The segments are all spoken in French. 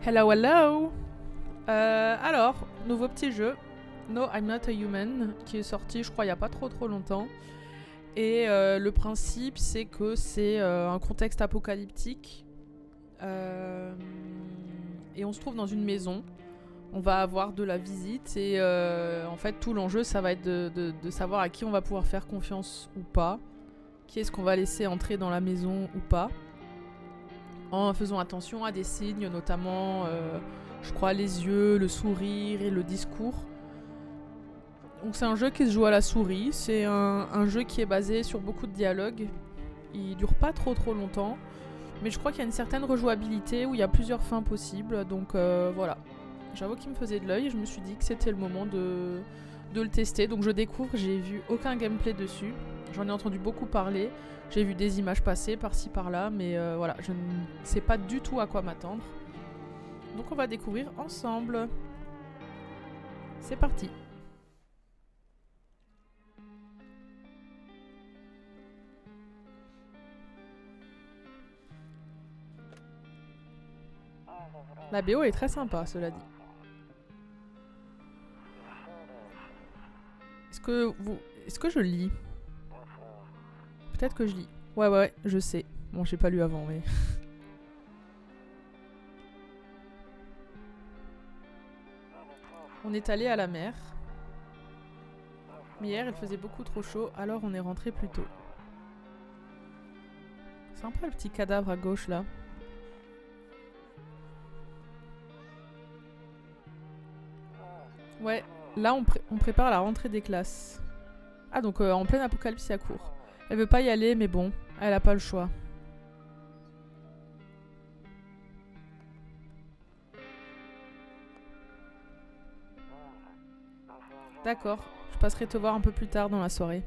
Hello, hello. Alors, nouveau petit jeu, No, I'm Not a Human, qui est sorti, je crois, il n'y a pas trop longtemps. Et le principe, c'est que c'est un contexte apocalyptique. Et on se trouve dans une maison. On va avoir de la visite et en fait, tout l'enjeu, ça va être de savoir à qui on va pouvoir faire confiance ou pas. Qui est-ce qu'on va laisser entrer dans la maison ou pas. En faisant attention à des signes, notamment, je crois, les yeux, le sourire et le discours. Donc c'est un jeu qui se joue à la souris. C'est un jeu qui est basé sur beaucoup de dialogues. Il dure pas trop longtemps. Mais je crois qu'il y a une certaine rejouabilité où il y a plusieurs fins possibles. Donc voilà. J'avoue qu'il me faisait de l'œil et je me suis dit que c'était le moment de le tester. Donc je découvre, j'ai vu aucun gameplay dessus. J'en ai entendu beaucoup parler. J'ai vu des images passer par-ci par-là. Mais voilà, je ne sais pas du tout à quoi m'attendre. Donc on va découvrir ensemble. C'est parti. La BO est très sympa, cela dit. Est-ce que je lis? Peut-être que je lis. Ouais, je sais. Bon, j'ai pas lu avant, mais... On est allé à la mer. Mais hier, il faisait beaucoup trop chaud, alors on est rentré plus tôt. Sympa le petit cadavre à gauche, là. Ouais, là, on prépare la rentrée des classes. Ah, donc en pleine apocalypse, à court. Elle veut pas y aller, mais bon, elle a pas le choix. D'accord, je passerai te voir un peu plus tard dans la soirée.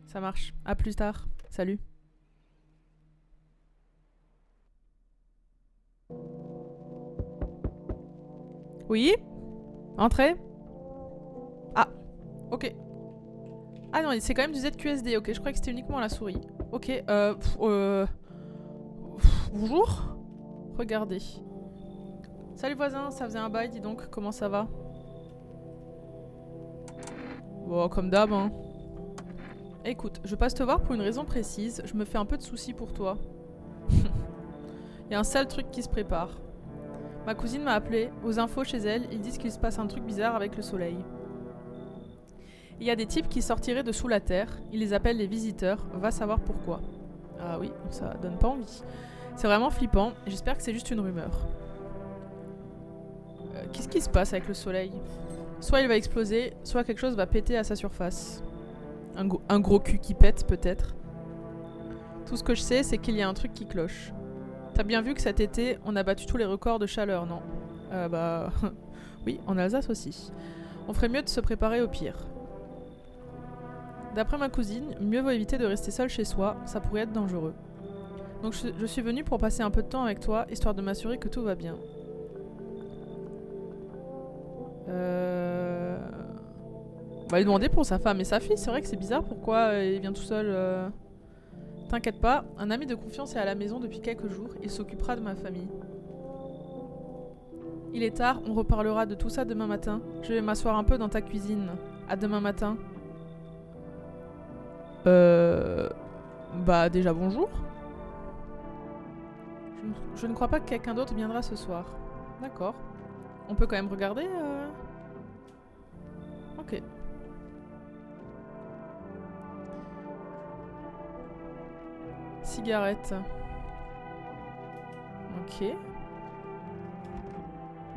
Ça marche, à plus tard, salut. Oui? Entrez? Ah, ok. Ah non, c'est quand même du ZQSD, ok, je croyais que c'était uniquement la souris. Ok, bonjour? Regardez. Salut voisin, ça faisait un bail, dis donc, comment ça va? Bon, comme d'hab, hein. Écoute, je passe te voir pour une raison précise, je me fais un peu de soucis pour toi. Y a un sale truc qui se prépare. Ma cousine m'a appelé, aux infos chez elle, ils disent qu'il se passe un truc bizarre avec le soleil. Il y a des types qui sortiraient de sous la terre, ils les appellent les visiteurs, va savoir pourquoi. Ah oui, ça donne pas envie. C'est vraiment flippant, j'espère que c'est juste une rumeur. Qu'est-ce qui se passe avec le soleil? Soit il va exploser, soit quelque chose va péter à sa surface. Un gros cul qui pète, peut-être. Tout ce que je sais, c'est qu'il y a un truc qui cloche. T'as bien vu que cet été, on a battu tous les records de chaleur, non? Bah... oui, en Alsace aussi. On ferait mieux de se préparer au pire. D'après ma cousine, mieux vaut éviter de rester seul chez soi, ça pourrait être dangereux. Donc je suis venue pour passer un peu de temps avec toi, histoire de m'assurer que tout va bien. On va lui demander pour sa femme et sa fille, c'est vrai que c'est bizarre, pourquoi il vient tout seul T'inquiète pas, un ami de confiance est à la maison depuis quelques jours, il s'occupera de ma famille. Il est tard, on reparlera de tout ça demain matin. Je vais m'asseoir un peu dans ta cuisine. À demain matin. Bah déjà bonjour. Je ne crois pas que quelqu'un d'autre viendra ce soir. D'accord. On peut quand même regarder Ok. Cigarette. Ok.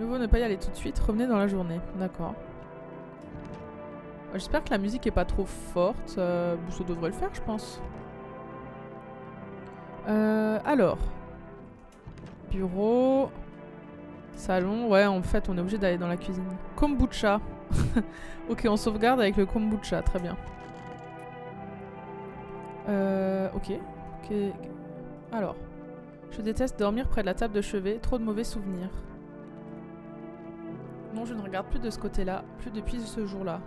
Mieux vaut ne pas y aller tout de suite, revenez dans la journée. D'accord. J'espère que la musique est pas trop forte. Ça devrait le faire, je pense. Alors. Bureau. Salon. Ouais, en fait, on est obligé d'aller dans la cuisine. Kombucha. Ok, on sauvegarde avec le kombucha. Très bien. Ok. Alors. Je déteste dormir près de la table de chevet. Trop de mauvais souvenirs. Non, je ne regarde plus de ce côté-là. Plus depuis ce jour-là.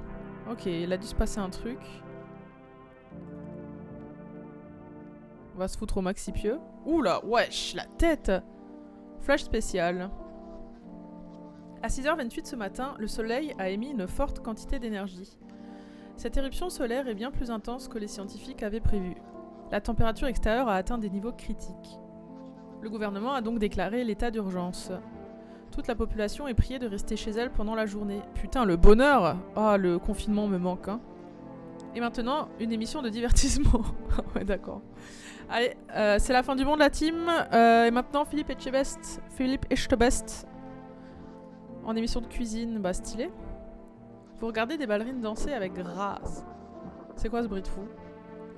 Ok, il a dû se passer un truc. On va se foutre au maxi pieux. Oula, wesh, la tête. Flash spécial. À 6h28 ce matin, le soleil a émis une forte quantité d'énergie. Cette éruption solaire est bien plus intense que les scientifiques avaient prévu. La température extérieure a atteint des niveaux critiques. Le gouvernement a donc déclaré l'état d'urgence. Toute la population est priée de rester chez elle pendant la journée. Putain, le bonheur! Ah, le confinement me manque, hein. Et maintenant, une émission de divertissement. Ouais, d'accord. Allez, c'est la fin du monde, la team. Et maintenant, Philippe Etchebest. En émission de cuisine, bah stylé. Vous regardez des ballerines danser avec grâce. C'est quoi ce bruit de fou?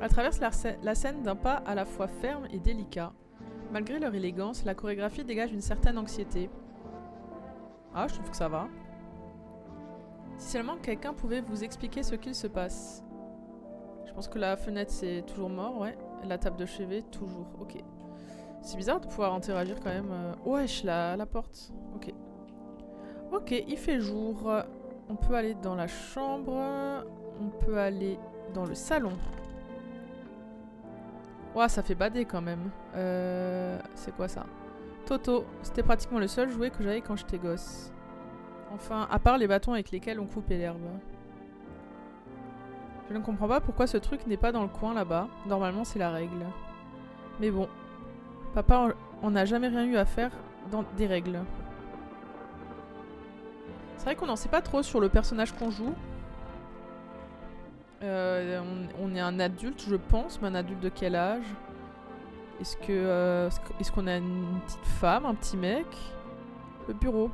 Elles traversent la scène d'un pas à la fois ferme et délicat. Malgré leur élégance, la chorégraphie dégage une certaine anxiété. Ah, je trouve que ça va. Si seulement quelqu'un pouvait vous expliquer ce qu'il se passe. Je pense que la fenêtre c'est toujours mort, ouais. Et la table de chevet, toujours. Ok. C'est bizarre de pouvoir interagir quand même. Wesh, la porte. Ok. Ok, il fait jour. On peut aller dans la chambre. On peut aller dans le salon. Ouah, ça fait bader quand même. C'est quoi ça? Toto. C'était pratiquement le seul jouet que j'avais quand j'étais gosse. Enfin, à part les bâtons avec lesquels on coupait l'herbe. Je ne comprends pas pourquoi ce truc n'est pas dans le coin là-bas. Normalement, c'est la règle. Mais bon. Papa, on n'a jamais rien eu à faire dans des règles. C'est vrai qu'on n'en sait pas trop sur le personnage qu'on joue. On est un adulte, je pense, mais un adulte de quel âge? Est-ce qu'on a une petite femme, un petit mec? Le bureau.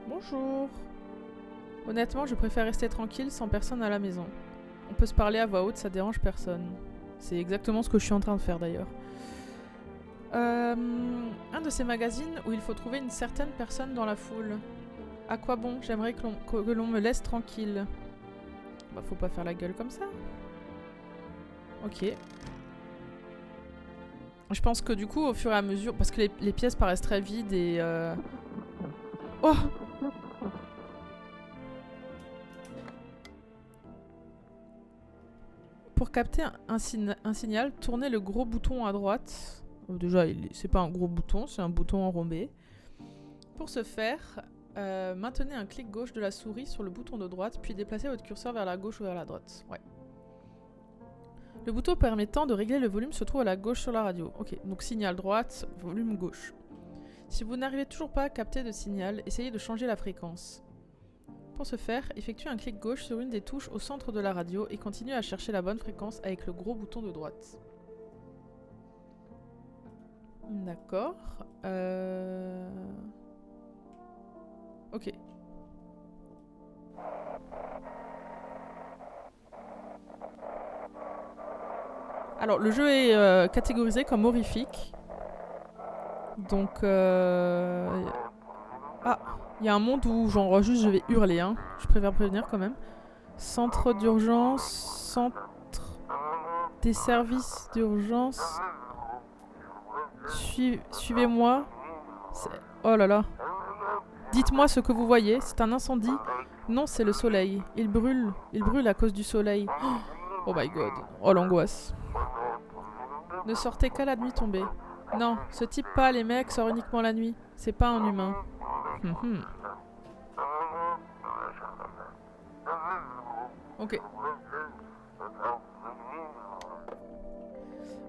Bonjour. Honnêtement, je préfère rester tranquille sans personne à la maison. On peut se parler à voix haute, ça dérange personne. C'est exactement ce que je suis en train de faire d'ailleurs. Un de ces magazines où il faut trouver une certaine personne dans la foule. À quoi bon? J'aimerais que l'on me laisse tranquille. Bah, faut pas faire la gueule comme ça. Ok. Je pense que du coup, au fur et à mesure... Parce que les pièces paraissent très vides et... Oh! Pour capter un signal, tournez le gros bouton à droite. Déjà, c'est pas un gros bouton, c'est un bouton enrobé. Pour ce faire, maintenez un clic gauche de la souris sur le bouton de droite, puis déplacez votre curseur vers la gauche ou vers la droite. Ouais. Le bouton permettant de régler le volume se trouve à la gauche sur la radio. Ok, donc signal droite, volume gauche. Si vous n'arrivez toujours pas à capter de signal, essayez de changer la fréquence. Pour ce faire, effectuez un clic gauche sur une des touches au centre de la radio et continuez à chercher la bonne fréquence avec le gros bouton de droite. D'accord. Ok. Alors, le jeu est catégorisé comme horrifique. Donc, ah, il y a un monde où, genre, juste je vais hurler, hein. Je préfère prévenir quand même. Centre d'urgence, centre des services d'urgence. Suivez-moi. Oh là là. Dites-moi ce que vous voyez. C'est un incendie? Non, c'est le soleil. Il brûle à cause du soleil. Oh my god. Oh l'angoisse. Ne sortez qu'à la nuit tombée. Non, ce type pas, les mecs, sort uniquement la nuit. C'est pas un humain. Ok.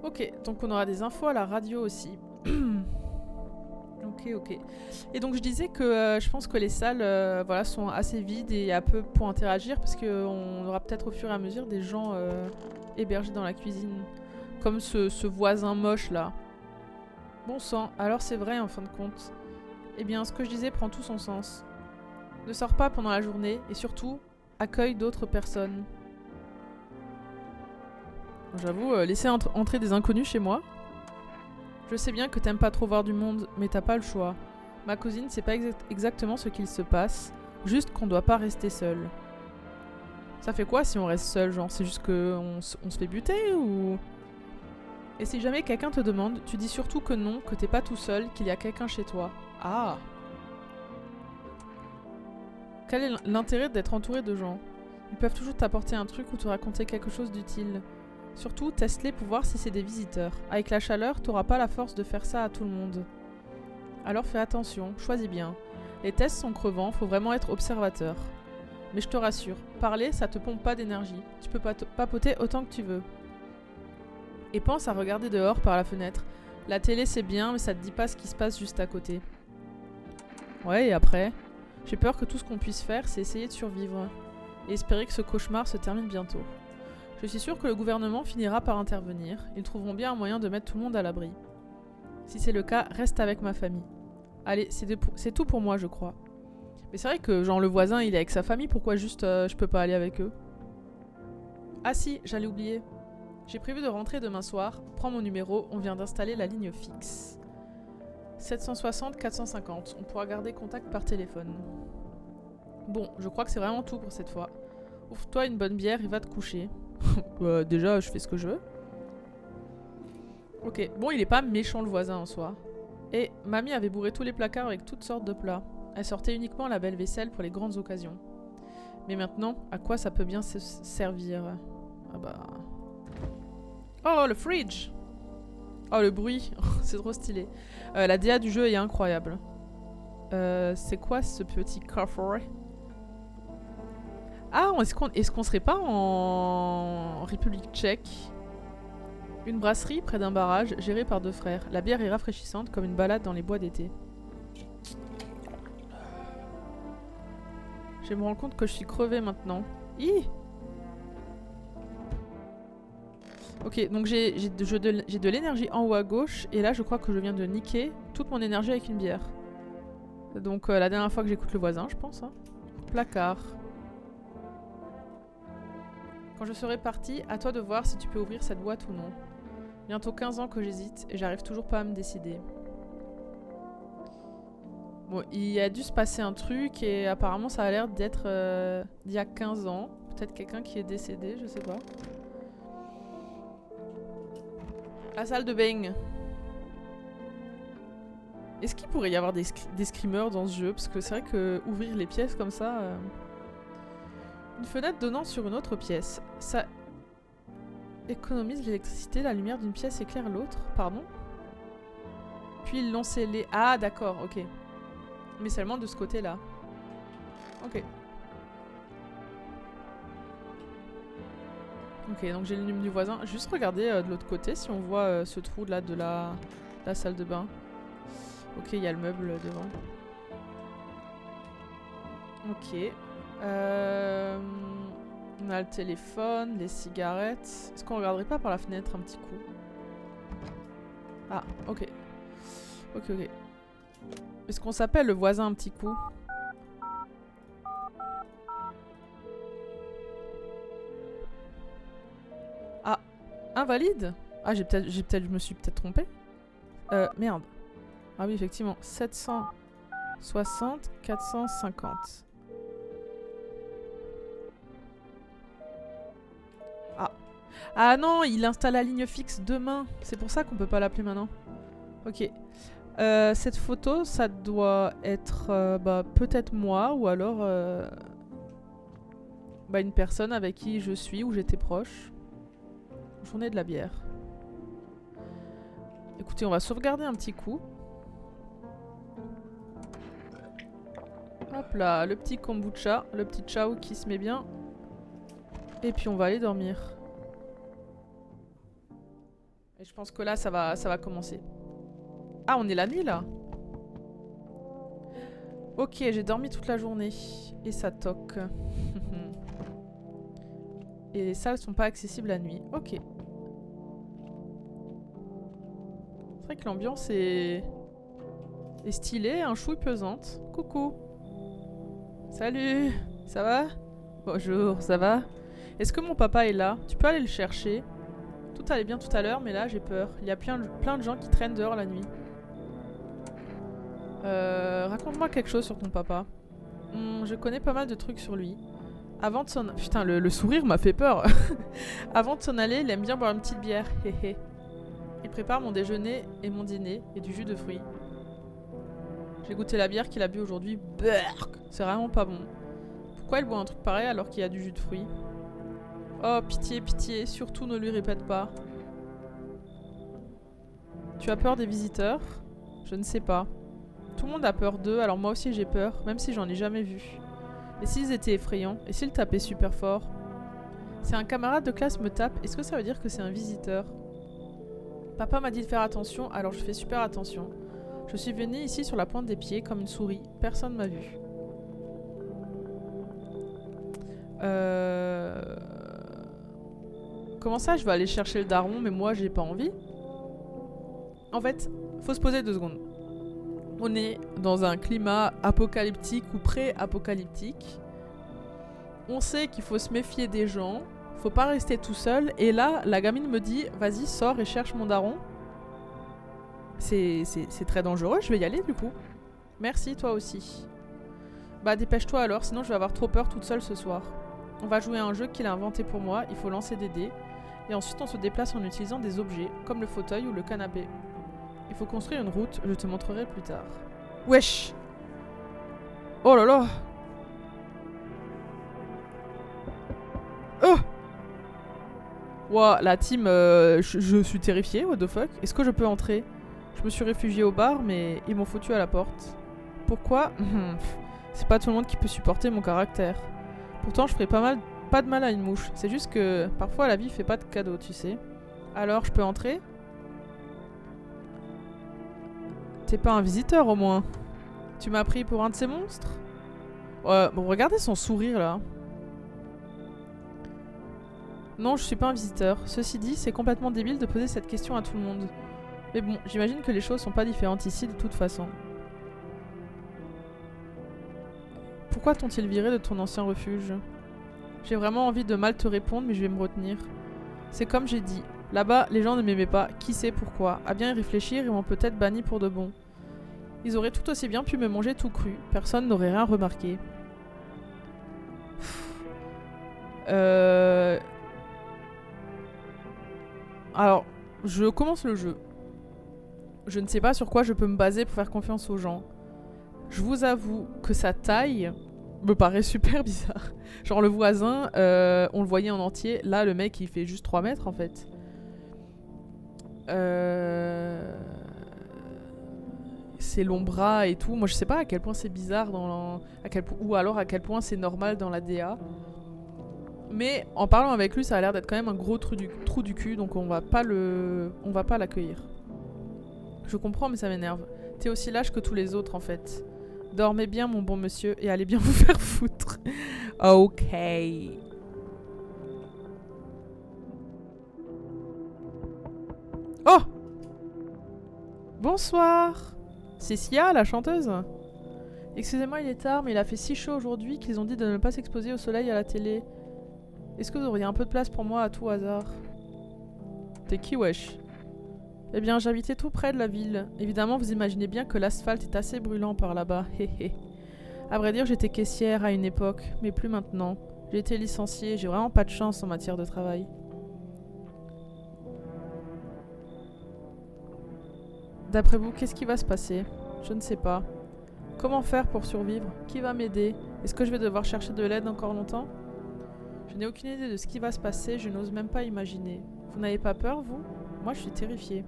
Ok, donc on aura des infos à la radio aussi. Ok. Et donc je disais que je pense que les salles voilà, sont assez vides et à peu pour interagir parce qu'on aura peut-être au fur et à mesure des gens hébergés dans la cuisine. Comme ce voisin moche là. Bon sang, alors c'est vrai en fin de compte. Eh bien ce que je disais prend tout son sens. Ne sors pas pendant la journée et surtout, accueille d'autres personnes. J'avoue, laisser entrer des inconnus chez moi. Je sais bien que t'aimes pas trop voir du monde, mais t'as pas le choix. Ma cousine sait pas exactement ce qu'il se passe, juste qu'on doit pas rester seul. Ça fait quoi si on reste seul, genre c'est juste qu'on se fait buter ou... Et si jamais quelqu'un te demande, tu dis surtout que non, que t'es pas tout seul, qu'il y a quelqu'un chez toi. Ah! Quel est l'intérêt d'être entouré de gens? Ils peuvent toujours t'apporter un truc ou te raconter quelque chose d'utile. Surtout, teste-les pour voir si c'est des visiteurs. Avec la chaleur, t'auras pas la force de faire ça à tout le monde. Alors fais attention, choisis bien. Les tests sont crevants, faut vraiment être observateur. Mais je te rassure, parler, ça te pompe pas d'énergie. Tu peux pas papoter autant que tu veux. Et pense à regarder dehors par la fenêtre. La télé c'est bien, mais ça te dit pas ce qui se passe juste à côté. Ouais, et après? J'ai peur que tout ce qu'on puisse faire, c'est essayer de survivre. Et espérer que ce cauchemar se termine bientôt. Je suis sûre que le gouvernement finira par intervenir. Ils trouveront bien un moyen de mettre tout le monde à l'abri. Si c'est le cas, reste avec ma famille. Allez, c'est tout pour moi, je crois. Mais c'est vrai que, genre, le voisin, il est avec sa famille, pourquoi juste je peux pas aller avec eux? Ah si, j'allais oublier. J'ai prévu de rentrer demain soir. Prends mon numéro, on vient d'installer la ligne fixe. 760 450. On pourra garder contact par téléphone. Bon, je crois que c'est vraiment tout pour cette fois. Ouvre-toi une bonne bière et va te coucher. Déjà, je fais ce que je veux. Ok, bon, il est pas méchant le voisin en soi. Et mamie avait bourré tous les placards avec toutes sortes de plats. Elle sortait uniquement la belle vaisselle pour les grandes occasions. Mais maintenant, à quoi ça peut bien se servir? Ah bah... Oh, le fridge! Oh, le bruit! C'est trop stylé. La DA du jeu est incroyable. C'est quoi ce petit coffre? Ah, est-ce qu'on serait pas en République tchèque? Une brasserie près d'un barrage, gérée par deux frères. La bière est rafraîchissante comme une balade dans les bois d'été. Je me rends compte que je suis crevée maintenant. Hi. Ok, donc j'ai de l'énergie en haut à gauche. Et là, je crois que je viens de niquer toute mon énergie avec une bière. Donc la dernière fois que j'écoute le voisin, je pense. Hein. Placard. Quand je serai partie, à toi de voir si tu peux ouvrir cette boîte ou non. Bientôt 15 ans que j'hésite et j'arrive toujours pas à me décider. Bon, il a dû se passer un truc et apparemment ça a l'air d'être d'il y a 15 ans. Peut-être quelqu'un qui est décédé, je sais pas. La salle de bain. Est-ce qu'il pourrait y avoir des screamers dans ce jeu? Parce que c'est vrai que ouvrir les pièces comme ça... Une fenêtre donnant sur une autre pièce. Ça économise l'électricité, la lumière d'une pièce éclaire l'autre. Pardon? Puis ils l'ont scellé. Ah d'accord, ok. Mais seulement de ce côté-là. Ok. Ok, donc j'ai le numéro du voisin. Juste regarder de l'autre côté si on voit ce trou là de la salle de bain. Ok, il y a le meuble devant. Ok. On a le téléphone, les cigarettes. Est-ce qu'on regarderait pas par la fenêtre un petit coup? Ah, ok. Ok, ok. Est-ce qu'on s'appelle le voisin un petit coup? Ah, invalide? Ah, je me suis peut-être trompée. Merde. Ah oui, effectivement. 760, 450. Ah. Ah non, il installe la ligne fixe demain. C'est pour ça qu'on peut pas l'appeler maintenant. Ok. Cette photo, ça doit être peut-être moi ou alors une personne avec qui je suis ou j'étais proche. Journée de la bière. Écoutez, on va sauvegarder un petit coup. Hop là, le petit kombucha, le petit chao qui se met bien. Et puis on va aller dormir. Et je pense que là, ça va commencer. Ah, on est la nuit là. Ok, j'ai dormi toute la journée. Et ça toque. Et les salles sont pas accessibles la nuit. Ok. C'est vrai que l'ambiance est stylée, un chouille pesante. Coucou. Salut. Ça va? Bonjour, ça va? Est-ce que mon papa est là? Tu peux aller le chercher? Tout allait bien tout à l'heure, mais là j'ai peur. Il y a plein de gens qui traînent dehors la nuit. Raconte-moi quelque chose sur ton papa. Je connais pas mal de trucs sur lui. Avant de s'en... Putain, le sourire m'a fait peur. Avant de s'en aller, il aime bien boire une petite bière. Héhé. Il prépare mon déjeuner et mon dîner et du jus de fruits. J'ai goûté la bière qu'il a bu aujourd'hui. C'est vraiment pas bon. Pourquoi il boit un truc pareil alors qu'il y a du jus de fruits? Oh, pitié, pitié, surtout ne lui répète pas. Tu as peur des visiteurs? Je ne sais pas. Tout le monde a peur d'eux, alors moi aussi j'ai peur, même si j'en ai jamais vu. Et s'ils étaient effrayants? Et s'ils tapaient super fort? Si un camarade de classe me tape, est-ce que ça veut dire que c'est un visiteur? Papa m'a dit de faire attention, alors je fais super attention. Je suis venue ici sur la pointe des pieds, comme une souris. Personne m'a vu. Comment ça, je vais aller chercher le daron, mais moi j'ai pas envie? En fait, faut se poser 2 secondes. On est dans un climat apocalyptique ou pré-apocalyptique. On sait qu'il faut se méfier des gens, faut pas rester tout seul. Et là, la gamine me dit, vas-y, sors et cherche mon daron. C'est très dangereux, je vais y aller du coup. Merci, toi aussi. Bah dépêche-toi alors, sinon je vais avoir trop peur toute seule ce soir. On va jouer à un jeu qu'il a inventé pour moi, il faut lancer des dés. Et ensuite on se déplace en utilisant des objets, comme le fauteuil ou le canapé. Il faut construire une route, je te montrerai plus tard. Wesh! Oh là là! Oh! Ouah, la team, je suis terrifiée, what the fuck? Est-ce que je peux entrer? Je me suis réfugiée au bar, mais ils m'ont foutu à la porte. Pourquoi? C'est pas tout le monde qui peut supporter mon caractère. Pourtant, je ferai pas de mal à une mouche. C'est juste que parfois la vie fait pas de cadeaux, tu sais. Alors, je peux entrer? T'es pas un visiteur au moins? Tu m'as pris pour un de ces monstres? Bon, regardez son sourire là. Non, je suis pas un visiteur. Ceci dit, c'est complètement débile de poser cette question à tout le monde. Mais bon, j'imagine que les choses sont pas différentes ici de toute façon. Pourquoi t'ont-ils viré de ton ancien refuge? J'ai vraiment envie de mal te répondre, mais je vais me retenir. C'est comme j'ai dit. Là-bas, les gens ne m'aimaient pas. Qui sait pourquoi? À bien y réfléchir, ils m'ont peut-être banni pour de bon. Ils auraient tout aussi bien pu me manger tout cru. Personne n'aurait rien remarqué. Alors, je commence le jeu. Je ne sais pas sur quoi je peux me baser pour faire confiance aux gens. Je vous avoue que sa taille me paraît super bizarre. Genre le voisin, on le voyait en entier. Là, le mec, il fait juste 3 mètres en fait. Ses longs bras et tout. Moi, je sais pas à quel point c'est bizarre ou alors à quel point c'est normal dans la DA. Mais en parlant avec lui, ça a l'air d'être quand même un gros trou du cul, donc on va pas l'accueillir. Je comprends, mais ça m'énerve. T'es aussi lâche que tous les autres, en fait. Dormez bien, mon bon monsieur, et allez bien vous faire foutre. Ok. Oh! Bonsoir! C'est Sia, la chanteuse? Excusez-moi, il est tard, mais il a fait si chaud aujourd'hui qu'ils ont dit de ne pas s'exposer au soleil à la télé. Est-ce que vous auriez un peu de place pour moi à tout hasard? T'es qui, wesh? Eh bien, j'habitais tout près de la ville. Évidemment, vous imaginez bien que l'asphalte est assez brûlant par là-bas. Héhé. À vrai dire, j'étais caissière à une époque, mais plus maintenant. J'ai été licenciée, j'ai vraiment pas de chance en matière de travail. D'après vous, qu'est-ce qui va se passer? Je ne sais pas. Comment faire pour survivre? Qui va m'aider? Est-ce que je vais devoir chercher de l'aide encore longtemps? Je n'ai aucune idée de ce qui va se passer, je n'ose même pas imaginer. Vous n'avez pas peur, vous? Moi, je suis terrifiée.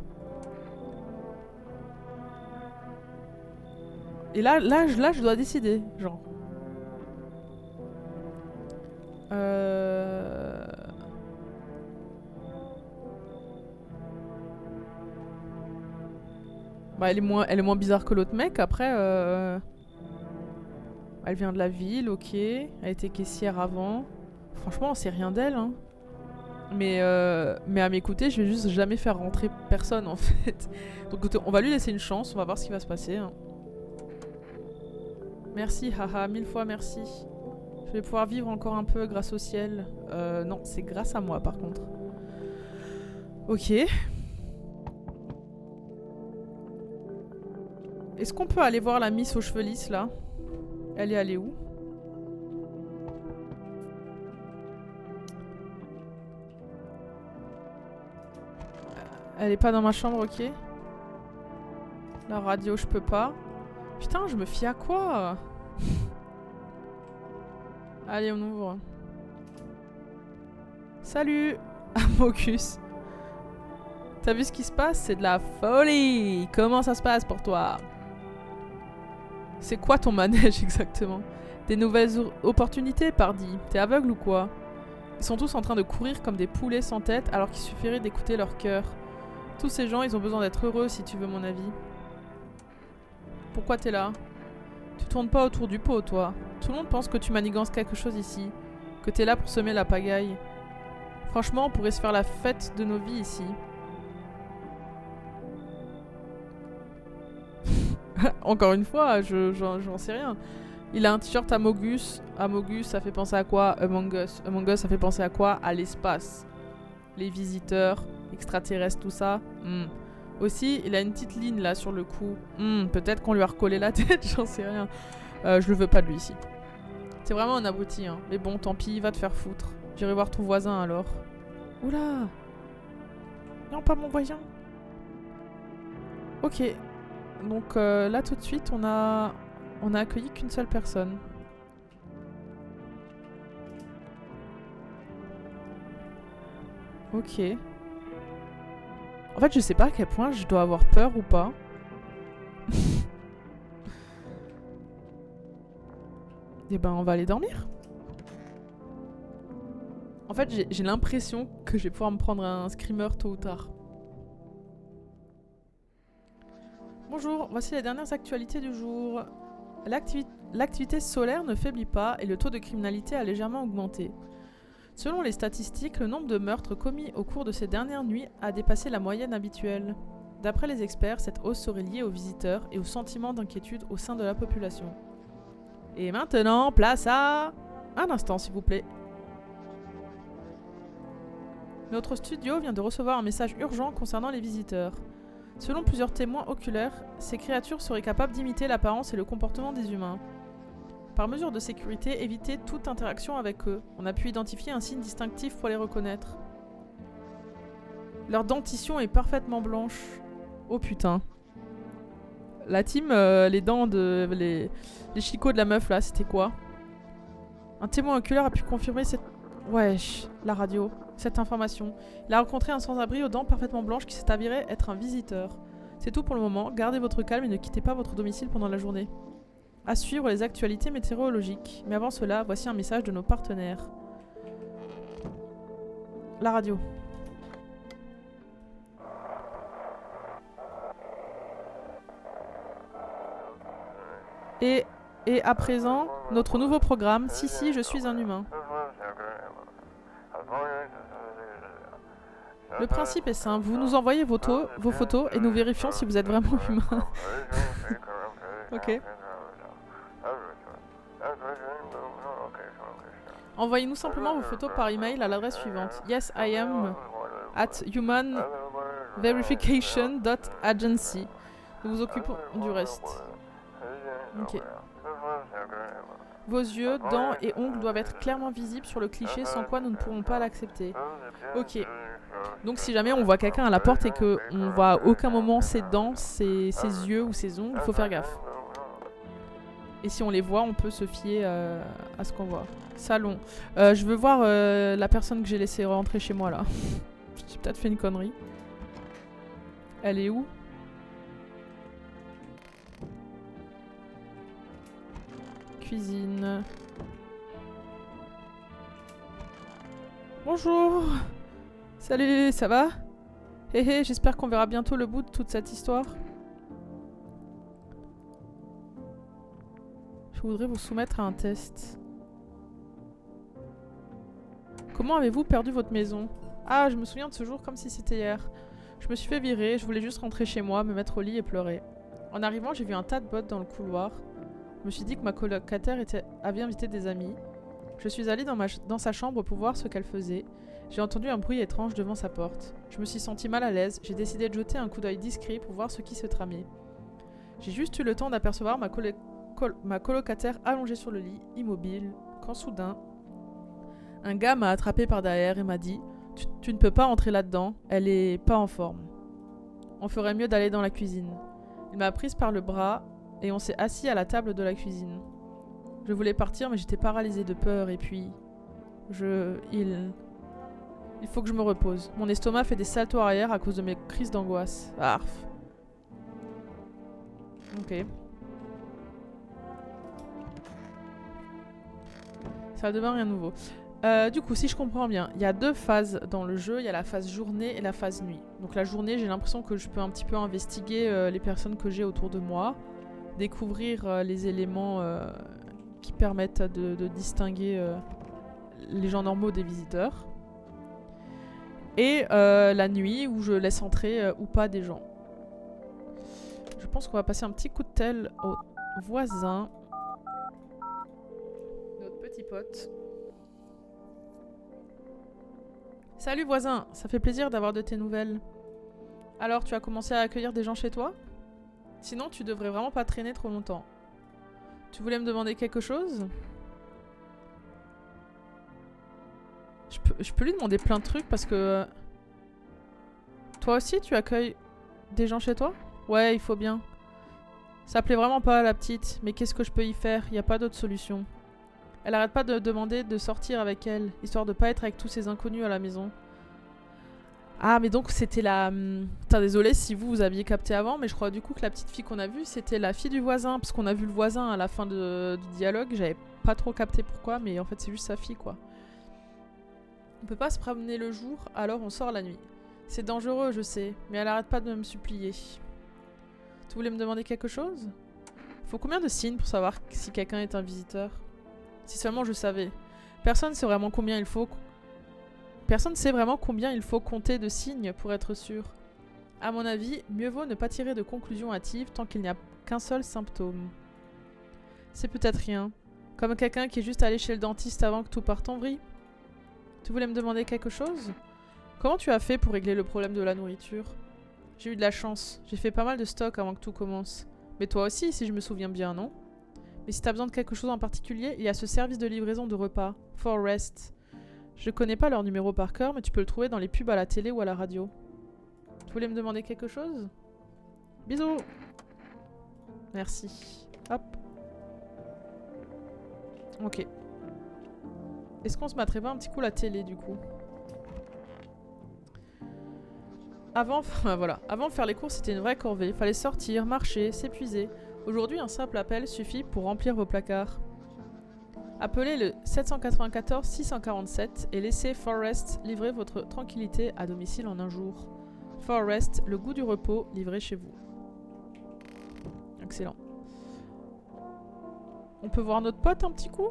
Et là, je dois décider, genre. Bah, elle est moins bizarre que l'autre mec. Après, elle vient de la ville, ok. Elle était caissière avant. Franchement, on sait rien d'elle, hein. Mais à m'écouter, je vais juste jamais faire rentrer personne, en fait. Donc, on va lui laisser une chance. On va voir ce qui va se passer, hein. Merci, haha, 1000 fois merci. Je vais pouvoir vivre encore un peu grâce au ciel. Non, c'est grâce à moi par contre. Ok. Est-ce qu'on peut aller voir la miss aux cheveux lisses là? Elle est allée où? Elle est pas dans ma chambre, ok. La radio, je peux pas. Putain, je me fie à quoi? Allez, on ouvre. Salut, Amogus. T'as vu ce qui se passe? C'est de la folie. Comment ça se passe pour toi? C'est quoi ton manège exactement? Des nouvelles opportunités, pardi. T'es aveugle ou quoi? Ils sont tous en train de courir comme des poulets sans tête alors qu'il suffirait d'écouter leur cœur. Tous ces gens, ils ont besoin d'être heureux si tu veux mon avis. Pourquoi t'es là? Tu tournes pas autour du pot, toi. Tout le monde pense que tu manigances quelque chose ici. Que t'es là pour semer la pagaille. Franchement, on pourrait se faire la fête de nos vies ici. Encore une fois, j'en sais rien. Il a un t-shirt Amogus. Amogus, ça fait penser à quoi? Among Us. Among Us, ça fait penser à quoi? À l'espace. Les visiteurs, extraterrestres, tout ça. Aussi, il a une petite ligne là sur le cou. Peut-être qu'on lui a recollé la tête, j'en sais rien. Je le veux pas de lui ici. C'est vraiment un abruti, hein. Mais bon, tant pis, va te faire foutre. J'irai voir ton voisin alors. Oula! Non, pas mon voisin. Ok. Donc là, tout de suite, on a accueilli qu'une seule personne. Ok. En fait, je sais pas à quel point je dois avoir peur ou pas. Et ben, on va aller dormir. En fait, j'ai l'impression que je vais pouvoir me prendre un screamer tôt ou tard. Bonjour, voici les dernières actualités du jour. L'activité solaire ne faiblit pas et le taux de criminalité a légèrement augmenté. Selon les statistiques, le nombre de meurtres commis au cours de ces dernières nuits a dépassé la moyenne habituelle. D'après les experts, cette hausse serait liée aux visiteurs et au sentiment d'inquiétude au sein de la population. Et maintenant, place à... Un instant, s'il vous plaît. Notre studio vient de recevoir un message urgent concernant les visiteurs. Selon plusieurs témoins oculaires, ces créatures seraient capables d'imiter l'apparence et le comportement des humains. Par mesure de sécurité, évitez toute interaction avec eux. On a pu identifier un signe distinctif pour les reconnaître. Leur dentition est parfaitement blanche. Oh putain. La team, les dents de... Les chicots de la meuf là, c'était quoi? Un témoin oculaire a pu confirmer cette... Wesh, la radio. Cette information. Il a rencontré un sans-abri aux dents parfaitement blanches qui s'est avéré être un visiteur. C'est tout pour le moment. Gardez votre calme et ne quittez pas votre domicile pendant la journée. À suivre les actualités météorologiques. Mais avant cela, voici un message de nos partenaires. La radio. Et à présent, notre nouveau programme, Si, je suis un humain. Le principe est simple, vous nous envoyez vos photos et nous vérifions si vous êtes vraiment humain. Ok. Envoyez-nous simplement vos photos par email à l'adresse suivante. Yes, I am at humanverification.agency. Nous vous occupons du reste. Ok. Vos yeux, dents et ongles doivent être clairement visibles sur le cliché, sans quoi nous ne pourrons pas l'accepter. Ok. Donc si jamais on voit quelqu'un à la porte et qu'on voit à aucun moment ses dents, ses yeux ou ses ongles, il faut faire gaffe. Et si on les voit, on peut se fier à ce qu'on voit. Salon. Je veux voir la personne que j'ai laissée rentrer chez moi là. J'ai peut-être fait une connerie. Elle est où? Cuisine. Bonjour. Salut, ça va? Hé hé, j'espère qu'on verra bientôt le bout de toute cette histoire. Je voudrais vous soumettre à un test. Comment avez-vous perdu votre maison? Ah, je me souviens de ce jour comme si c'était hier. Je me suis fait virer, je voulais juste rentrer chez moi, me mettre au lit et pleurer. En arrivant, j'ai vu un tas de bottes dans le couloir. Je me suis dit que ma colocataire avait invité des amis. Je suis allée dans sa chambre pour voir ce qu'elle faisait. J'ai entendu un bruit étrange devant sa porte. Je me suis sentie mal à l'aise, j'ai décidé de jeter un coup d'œil discret pour voir ce qui se tramait. J'ai juste eu le temps d'apercevoir ma colocataire allongée sur le lit, immobile, quand soudain, un gars m'a attrapé par derrière et m'a dit « Tu ne peux pas entrer là-dedans, elle est pas en forme. On ferait mieux d'aller dans la cuisine. » Il m'a prise par le bras et on s'est assis à la table de la cuisine. Je voulais partir mais j'étais paralysée de peur et puis... Il faut que je me repose. Mon estomac fait des saltos arrière à cause de mes crises d'angoisse. Arf. Ok. Salle de bain, rien de nouveau. Du coup, si je comprends bien, il y a 2 phases dans le jeu. Il y a la phase journée et la phase nuit. Donc la journée, j'ai l'impression que je peux un petit peu investiguer les personnes que j'ai autour de moi. Découvrir les éléments qui permettent de distinguer les gens normaux des visiteurs. Et la nuit, où je laisse entrer ou pas des gens. Je pense qu'on va passer un petit coup de tel au voisin. Notre petit pote. Salut voisin, ça fait plaisir d'avoir de tes nouvelles. Alors, tu as commencé à accueillir des gens chez toi? Sinon, tu devrais vraiment pas traîner trop longtemps. Tu voulais me demander quelque chose? Je peux lui demander plein de trucs parce que... Toi aussi, tu accueilles des gens chez toi? Ouais, il faut bien. Ça plaît vraiment pas à la petite, mais qu'est-ce que je peux y faire? Y a pas d'autre solution. Elle arrête pas de demander de sortir avec elle, histoire de pas être avec tous ces inconnus à la maison. Ah, mais donc c'était la... Putain, désolé si vous aviez capté avant, mais je crois du coup que la petite fille qu'on a vue, c'était la fille du voisin. Parce qu'on a vu le voisin à la fin du dialogue, j'avais pas trop capté pourquoi, mais en fait c'est juste sa fille, quoi. On peut pas se promener le jour, alors on sort la nuit. C'est dangereux, je sais, mais elle arrête pas de me supplier. Tu voulais me demander quelque chose? Faut combien de signes pour savoir si quelqu'un est un visiteur? Si seulement je savais. Personne sait vraiment combien il faut... Personne sait vraiment combien il faut compter de signes pour être sûr. À mon avis, mieux vaut ne pas tirer de conclusions hâtives tant qu'il n'y a qu'un seul symptôme. C'est peut-être rien. Comme quelqu'un qui est juste allé chez le dentiste avant que tout parte en vrille. Tu voulais me demander quelque chose? Comment tu as fait pour régler le problème de la nourriture? J'ai eu de la chance. J'ai fait pas mal de stock avant que tout commence. Mais toi aussi, si je me souviens bien, non? Mais si t'as besoin de quelque chose en particulier, il y a ce service de livraison de repas, Forrest. Je connais pas leur numéro par cœur, mais tu peux le trouver dans les pubs à la télé ou à la radio. Tu voulais me demander quelque chose? Bisous! Merci. Hop. Ok. Est-ce qu'on se battrait pas un petit coup la télé, du coup? Avant, voilà. Avant de faire les courses, c'était une vraie corvée. Fallait sortir, marcher, s'épuiser. Aujourd'hui, un simple appel suffit pour remplir vos placards. Appelez le 794 647 et laissez Forrest livrer votre tranquillité à domicile en un jour. Forrest, le goût du repos, livré chez vous. Excellent. On peut voir notre pote un petit coup?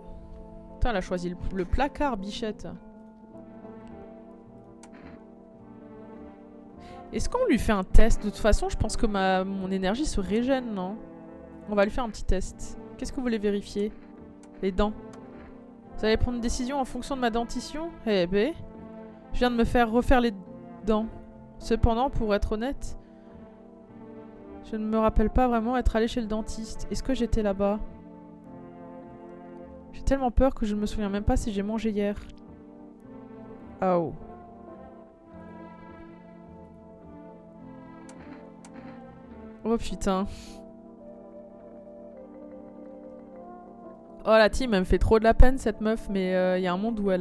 Putain, elle a choisi le placard, bichette. Est-ce qu'on lui fait un test? De toute façon, je pense que mon énergie se régène, non? On va lui faire un petit test. Qu'est-ce que vous voulez vérifier? Les dents. Vous allez prendre une décision en fonction de ma dentition? Eh ben, je viens de me faire refaire les dents. Cependant, pour être honnête, je ne me rappelle pas vraiment être allé chez le dentiste. Est-ce que j'étais là-bas? J'ai tellement peur que je ne me souviens même pas si j'ai mangé hier. Oh. Oh putain. Oh la team, elle me fait trop de la peine cette meuf, mais il y a un monde où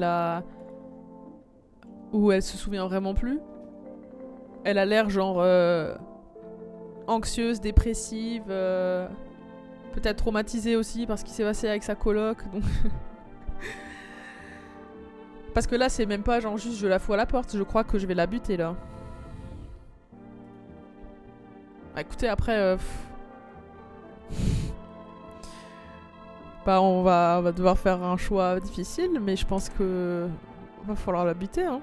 où elle se souvient vraiment plus. Elle a l'air genre anxieuse, dépressive, peut-être traumatisée aussi parce qu'il s'est passé avec sa coloc. Donc parce que là c'est même pas genre juste je la fous à la porte, je crois que je vais la buter là. Bah, écoutez après... Bah on va devoir faire un choix difficile, mais je pense que... va falloir la buter, hein.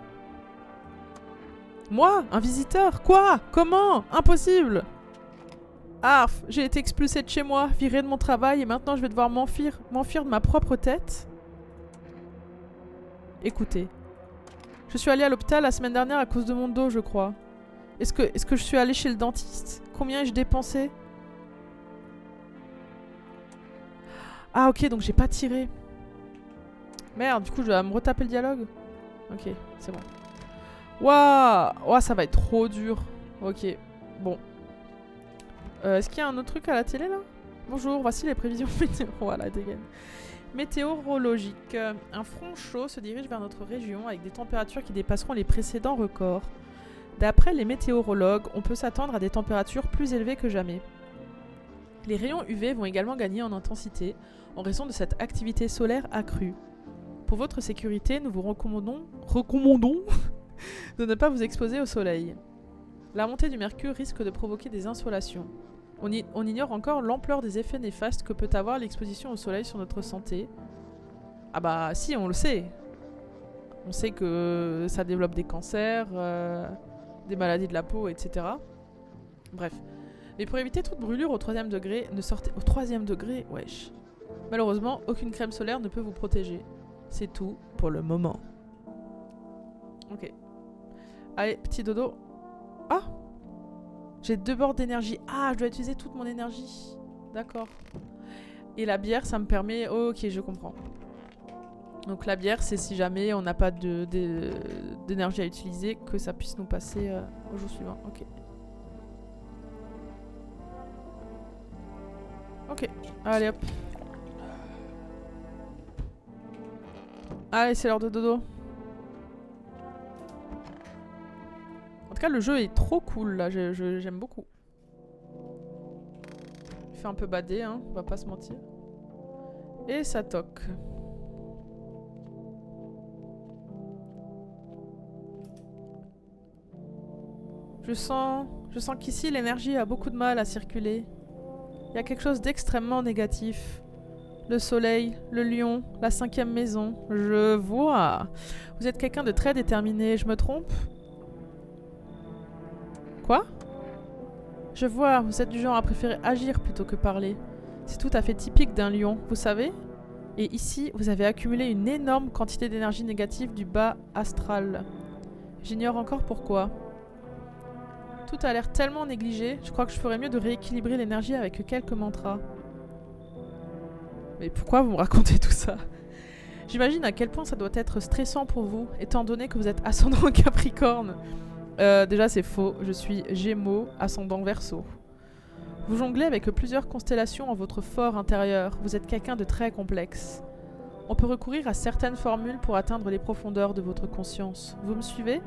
Moi? Un visiteur? Quoi? Comment? Impossible! Arf! J'ai été expulsée de chez moi, virée de mon travail, et maintenant je vais devoir m'enfuir de ma propre tête. Écoutez. Je suis allée à l'hôpital la semaine dernière à cause de mon dos, je crois. Est-ce que je suis allée chez le dentiste? Combien ai-je dépensé? Ah ok, donc j'ai pas tiré. Merde, du coup je dois me retaper le dialogue. Ok, c'est bon. Waouh! Ouah, ça va être trop dur. Ok, bon. Est-ce qu'il y a un autre truc à la télé là? Bonjour, voici les prévisions météo. Voilà, dégaine. Météorologique. Un front chaud se dirige vers notre région avec des températures qui dépasseront les précédents records. D'après les météorologues, on peut s'attendre à des températures plus élevées que jamais. Les rayons UV vont également gagner en intensité en raison de cette activité solaire accrue. Pour votre sécurité, nous vous recommandons de ne pas vous exposer au soleil. La montée du mercure risque de provoquer des insolations. On ignore encore l'ampleur des effets néfastes que peut avoir l'exposition au soleil sur notre santé. Ah bah si, on le sait. On sait que ça développe des cancers, des maladies de la peau, etc. Bref. Mais pour éviter toute brûlure au 3e degré, ne sortez... Au 3e degré, wesh. Malheureusement, aucune crème solaire ne peut vous protéger. C'est tout pour le moment. Ok. Allez, petit dodo. Ah! J'ai 2 bords d'énergie. Ah, je dois utiliser toute mon énergie. D'accord. Et la bière, ça me permet... Oh, ok, je comprends. Donc la bière, c'est si jamais on n'a pas d'énergie à utiliser, que ça puisse nous passer au jour suivant. Ok. Ok. Allez, hop. Allez, c'est l'heure de dodo. En tout cas, le jeu est trop cool, là. J'aime beaucoup. Il fait un peu badé, hein. On va pas se mentir. Et ça toque. Je sens qu'ici, l'énergie a beaucoup de mal à circuler. Il y a quelque chose d'extrêmement négatif. Le soleil, le lion, la 5e maison. Je vois. Vous êtes quelqu'un de très déterminé, je me trompe? Quoi? Je vois, vous êtes du genre à préférer agir plutôt que parler. C'est tout à fait typique d'un lion, vous savez? Et ici, vous avez accumulé une énorme quantité d'énergie négative du bas astral. J'ignore encore pourquoi. Tout a l'air tellement négligé, je crois que je ferais mieux de rééquilibrer l'énergie avec quelques mantras. Mais pourquoi vous me racontez tout ça? J'imagine à quel point ça doit être stressant pour vous, étant donné que vous êtes ascendant Capricorne. Déjà c'est faux, je suis Gémeaux, ascendant Verseau. Vous jonglez avec plusieurs constellations en votre fort intérieur, vous êtes quelqu'un de très complexe. On peut recourir à certaines formules pour atteindre les profondeurs de votre conscience. Vous me suivez?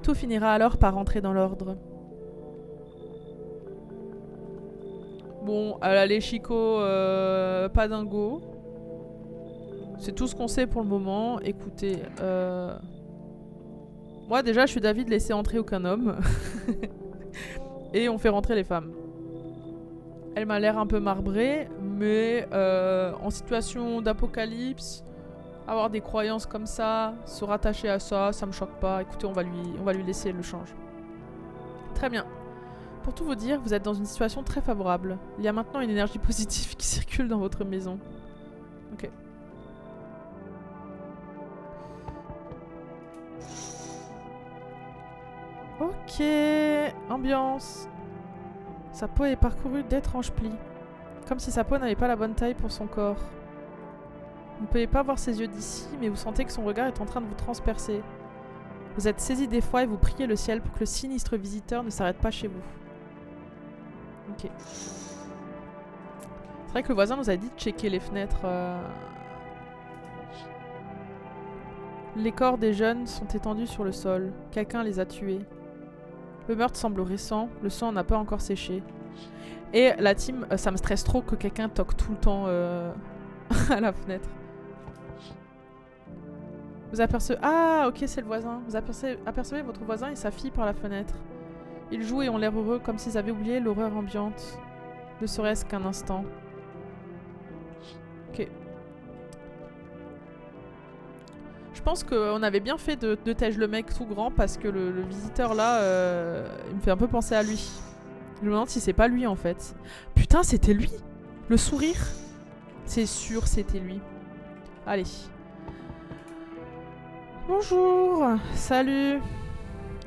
Tout finira alors par rentrer dans l'ordre. Bon, allez Chico, pas dingo. C'est tout ce qu'on sait pour le moment. Écoutez, moi déjà je suis d'avis de laisser entrer aucun homme. Et on fait rentrer les femmes. Elle m'a l'air un peu marbrée, mais en situation d'apocalypse, avoir des croyances comme ça, se rattacher à ça, ça me choque pas. Écoutez, on va lui laisser le change. Très bien. Pour tout vous dire, vous êtes dans une situation très favorable. Il y a maintenant une énergie positive qui circule dans votre maison. Ok. Ok. Ambiance. Sa peau est parcourue d'étranges plis. Comme si sa peau n'avait pas la bonne taille pour son corps. Vous ne pouvez pas voir ses yeux d'ici, mais vous sentez que son regard est en train de vous transpercer. Vous êtes saisi d'effroi et vous priez le ciel pour que le sinistre visiteur ne s'arrête pas chez vous. Ok. C'est vrai que le voisin nous a dit de checker les fenêtres. Les corps des jeunes sont étendus sur le sol. Quelqu'un les a tués. Le meurtre semble récent. Le sang n'a pas encore séché. Et la team, ça me stresse trop que quelqu'un toque tout le temps à la fenêtre. Vous apercevez... Ah, ok, c'est le voisin. Vous apercevez votre voisin et sa fille par la fenêtre. Ils jouent et ont l'air heureux comme s'ils avaient oublié l'horreur ambiante. Ne serait-ce qu'un instant. Ok. Je pense qu'on avait bien fait de tège le mec tout grand parce que le visiteur là, il me fait un peu penser à lui. Je me demande si c'est pas lui en fait. Putain, c'était lui! Le sourire! C'est sûr, c'était lui. Allez. Bonjour! Salut!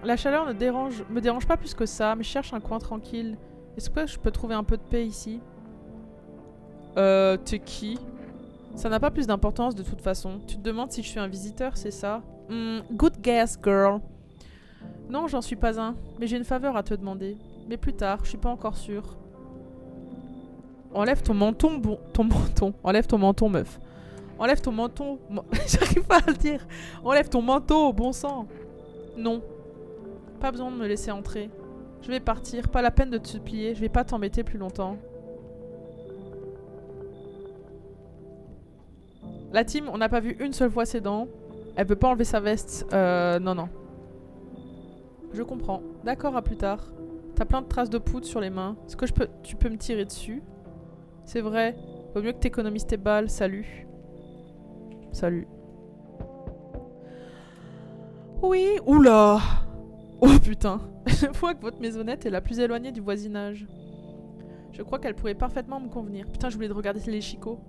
La chaleur me dérange pas plus que ça, mais je cherche un coin tranquille. Est-ce que je peux trouver un peu de paix ici? T'es qui? Ça n'a pas plus d'importance de toute façon. Tu te demandes si je suis un visiteur, c'est ça? Good guess, girl. Non, j'en suis pas un. Mais j'ai une faveur à te demander. Mais plus tard, je suis pas encore sûre. Enlève ton menton, ton menton. Enlève ton menton, meuf. Enlève ton menton. J'arrive pas à le dire. Enlève ton manteau, bon sang. Non. Pas besoin de me laisser entrer. Je vais partir. Pas la peine de te supplier. Je vais pas t'embêter plus longtemps. La team, on n'a pas vu une seule fois ses dents. Elle veut pas enlever sa veste. Non, non. Je comprends. D'accord, à plus tard. T'as plein de traces de poudre sur les mains. Est-ce que tu peux me tirer dessus? C'est vrai. Vaut mieux que t'économises tes balles. Salut. Salut. Oui. Oula. Oh putain. Je vois que votre maisonnette est la plus éloignée du voisinage. Je crois qu'elle pourrait parfaitement me convenir. Putain, j'oublie de regarder les chicots.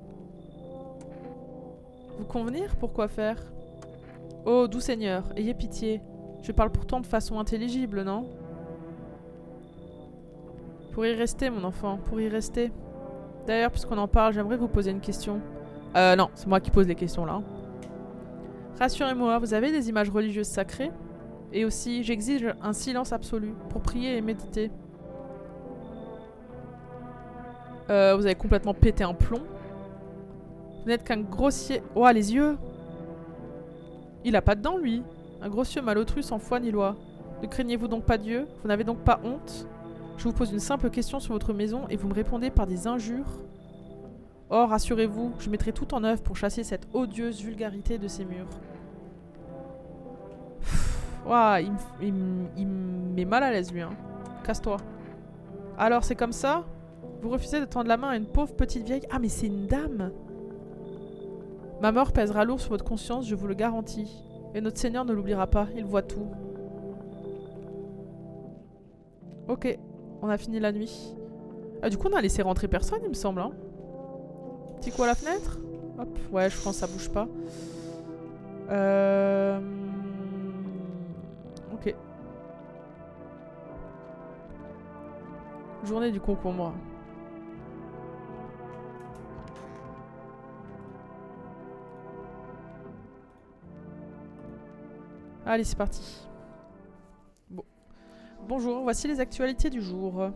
Vous convenir? Pourquoi faire? Oh, doux seigneur, ayez pitié. Je parle pourtant de façon intelligible, non? Pour y rester, mon enfant, pour y rester. D'ailleurs, puisqu'on en parle, j'aimerais vous poser une question. Non, c'est moi qui pose les questions, là. Rassurez-moi, vous avez des images religieuses sacrées? Et aussi, j'exige un silence absolu pour prier et méditer. Vous avez complètement pété un plomb. Vous n'êtes qu'un grossier... Ouah, les yeux! Il a pas de dents, lui. Un grossier malotru sans foi ni loi. Ne craignez-vous donc pas Dieu? Vous n'avez donc pas honte? Je vous pose une simple question sur votre maison et vous me répondez par des injures. Oh, rassurez-vous, je mettrai tout en œuvre pour chasser cette odieuse vulgarité de ces murs. Ouah, il me met mal à l'aise, lui. Hein. Casse-toi. Alors, c'est comme ça? Vous refusez de tendre la main à une pauvre petite vieille... Ah, mais c'est une dame! Ma mort pèsera lourd sur votre conscience, je vous le garantis. Et notre Seigneur ne l'oubliera pas, il voit tout. Ok, on a fini la nuit. Ah, du coup, on a laissé rentrer personne, il me semble. Hein. Petit coup à la fenêtre? Hop, ouais, je pense que ça bouge pas. Ok. Journée du concombre. Allez, c'est parti. Bon. Bonjour, voici les actualités du jour.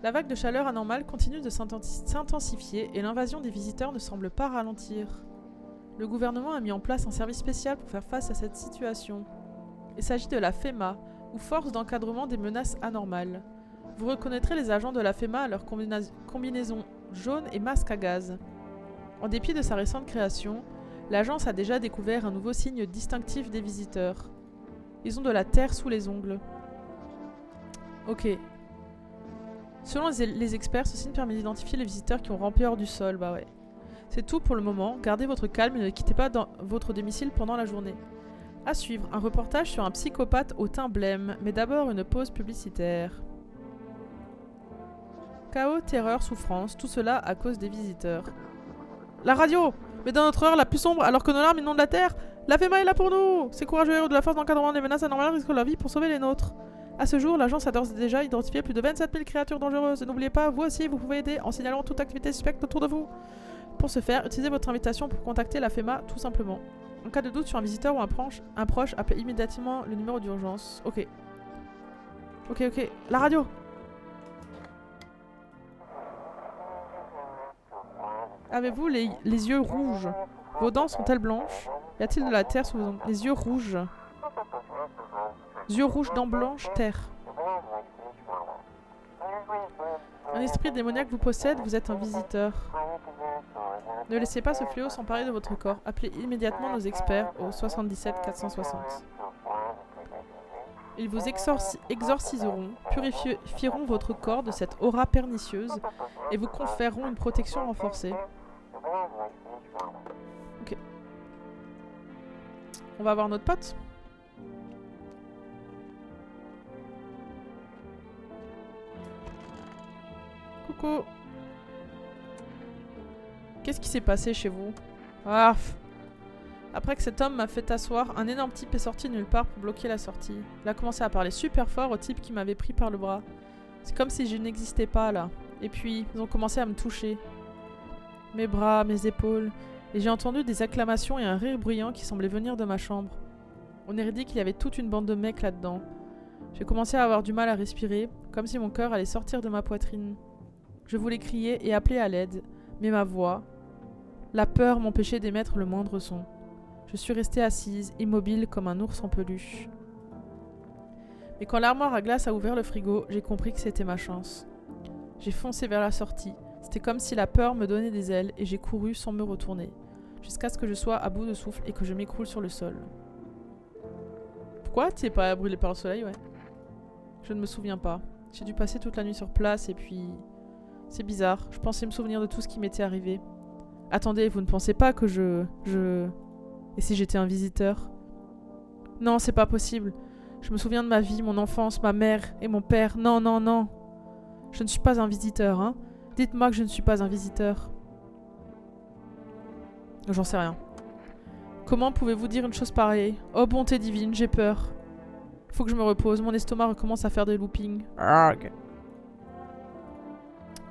La vague de chaleur anormale continue de s'intensifier et l'invasion des visiteurs ne semble pas ralentir. Le gouvernement a mis en place un service spécial pour faire face à cette situation. Il s'agit de la FEMA, ou Force d'encadrement des menaces anormales. Vous reconnaîtrez les agents de la FEMA à leur combinaison jaune et masque à gaz. En dépit de sa récente création, l'agence a déjà découvert un nouveau signe distinctif des visiteurs. Ils ont de la terre sous les ongles. Ok. Selon les experts, ce signe permet d'identifier les visiteurs qui ont rampé hors du sol. Bah ouais. C'est tout pour le moment. Gardez votre calme et ne quittez pas votre domicile pendant la journée. À suivre, un reportage sur un psychopathe au teint blême. Mais d'abord, une pause publicitaire. Chaos, terreur, souffrance, tout cela à cause des visiteurs. La radio! Mais dans notre heure la plus sombre, alors que nos larmes inondent la terre, la FEMA est là pour nous! Ces courageux héros de la force d'encadrement des menaces anormales risquent leur vie pour sauver les nôtres. À ce jour, l'agence a d'ores et déjà identifié plus de 27 000 créatures dangereuses. Et n'oubliez pas, vous aussi, vous pouvez aider en signalant toute activité suspecte autour de vous. Pour ce faire, utilisez votre invitation pour contacter la FEMA tout simplement. En cas de doute sur un visiteur ou un proche, appelez immédiatement le numéro d'urgence. Ok. Ok. La radio! Avez-vous les yeux rouges? Vos dents sont-elles blanches? Y a-t-il de la terre sous vos ongles? Les yeux rouges. Yeux rouges, dents blanches, terre. Un esprit démoniaque vous possède, vous êtes un visiteur. Ne laissez pas ce fléau s'emparer de votre corps. Appelez immédiatement nos experts au 77 460. Ils vous exorciseront, purifieront votre corps de cette aura pernicieuse et vous conféreront une protection renforcée. Ok. On va voir notre pote. Coucou. Qu'est-ce qui s'est passé chez vous? Ah. Après que cet homme m'a fait asseoir, un énorme type est sorti de nulle part pour bloquer la sortie. Il a commencé à parler super fort au type qui m'avait pris par le bras. C'est comme si je n'existais pas là. Et puis, ils ont commencé à me toucher. Mes bras, mes épaules. Et j'ai entendu des acclamations et un rire bruyant qui semblait venir de ma chambre. On aurait dit qu'il y avait toute une bande de mecs là-dedans. J'ai commencé à avoir du mal à respirer, comme si mon cœur allait sortir de ma poitrine. Je voulais crier et appeler à l'aide, mais ma voix, la peur m'empêchait d'émettre le moindre son. Je suis restée assise, immobile comme un ours en peluche. Mais quand l'armoire à glace a ouvert le frigo, j'ai compris que c'était ma chance. J'ai foncé vers la sortie. C'était comme si la peur me donnait des ailes et j'ai couru sans me retourner, jusqu'à ce que je sois à bout de souffle et que je m'écroule sur le sol. Pourquoi t'es pas brûlé par le soleil, ouais? Je ne me souviens pas. J'ai dû passer toute la nuit sur place et puis... C'est bizarre, je pensais me souvenir de tout ce qui m'était arrivé. Attendez, vous ne pensez pas que Et si j'étais un visiteur? Non, c'est pas possible. Je me souviens de ma vie, mon enfance, ma mère et mon père. Non, non, non. Je ne suis pas un visiteur, hein. Dites-moi que je ne suis pas un visiteur. J'en sais rien. Comment pouvez-vous dire une chose pareille? Oh bonté divine, j'ai peur. Faut que je me repose, mon estomac recommence à faire des loopings. Arrgh.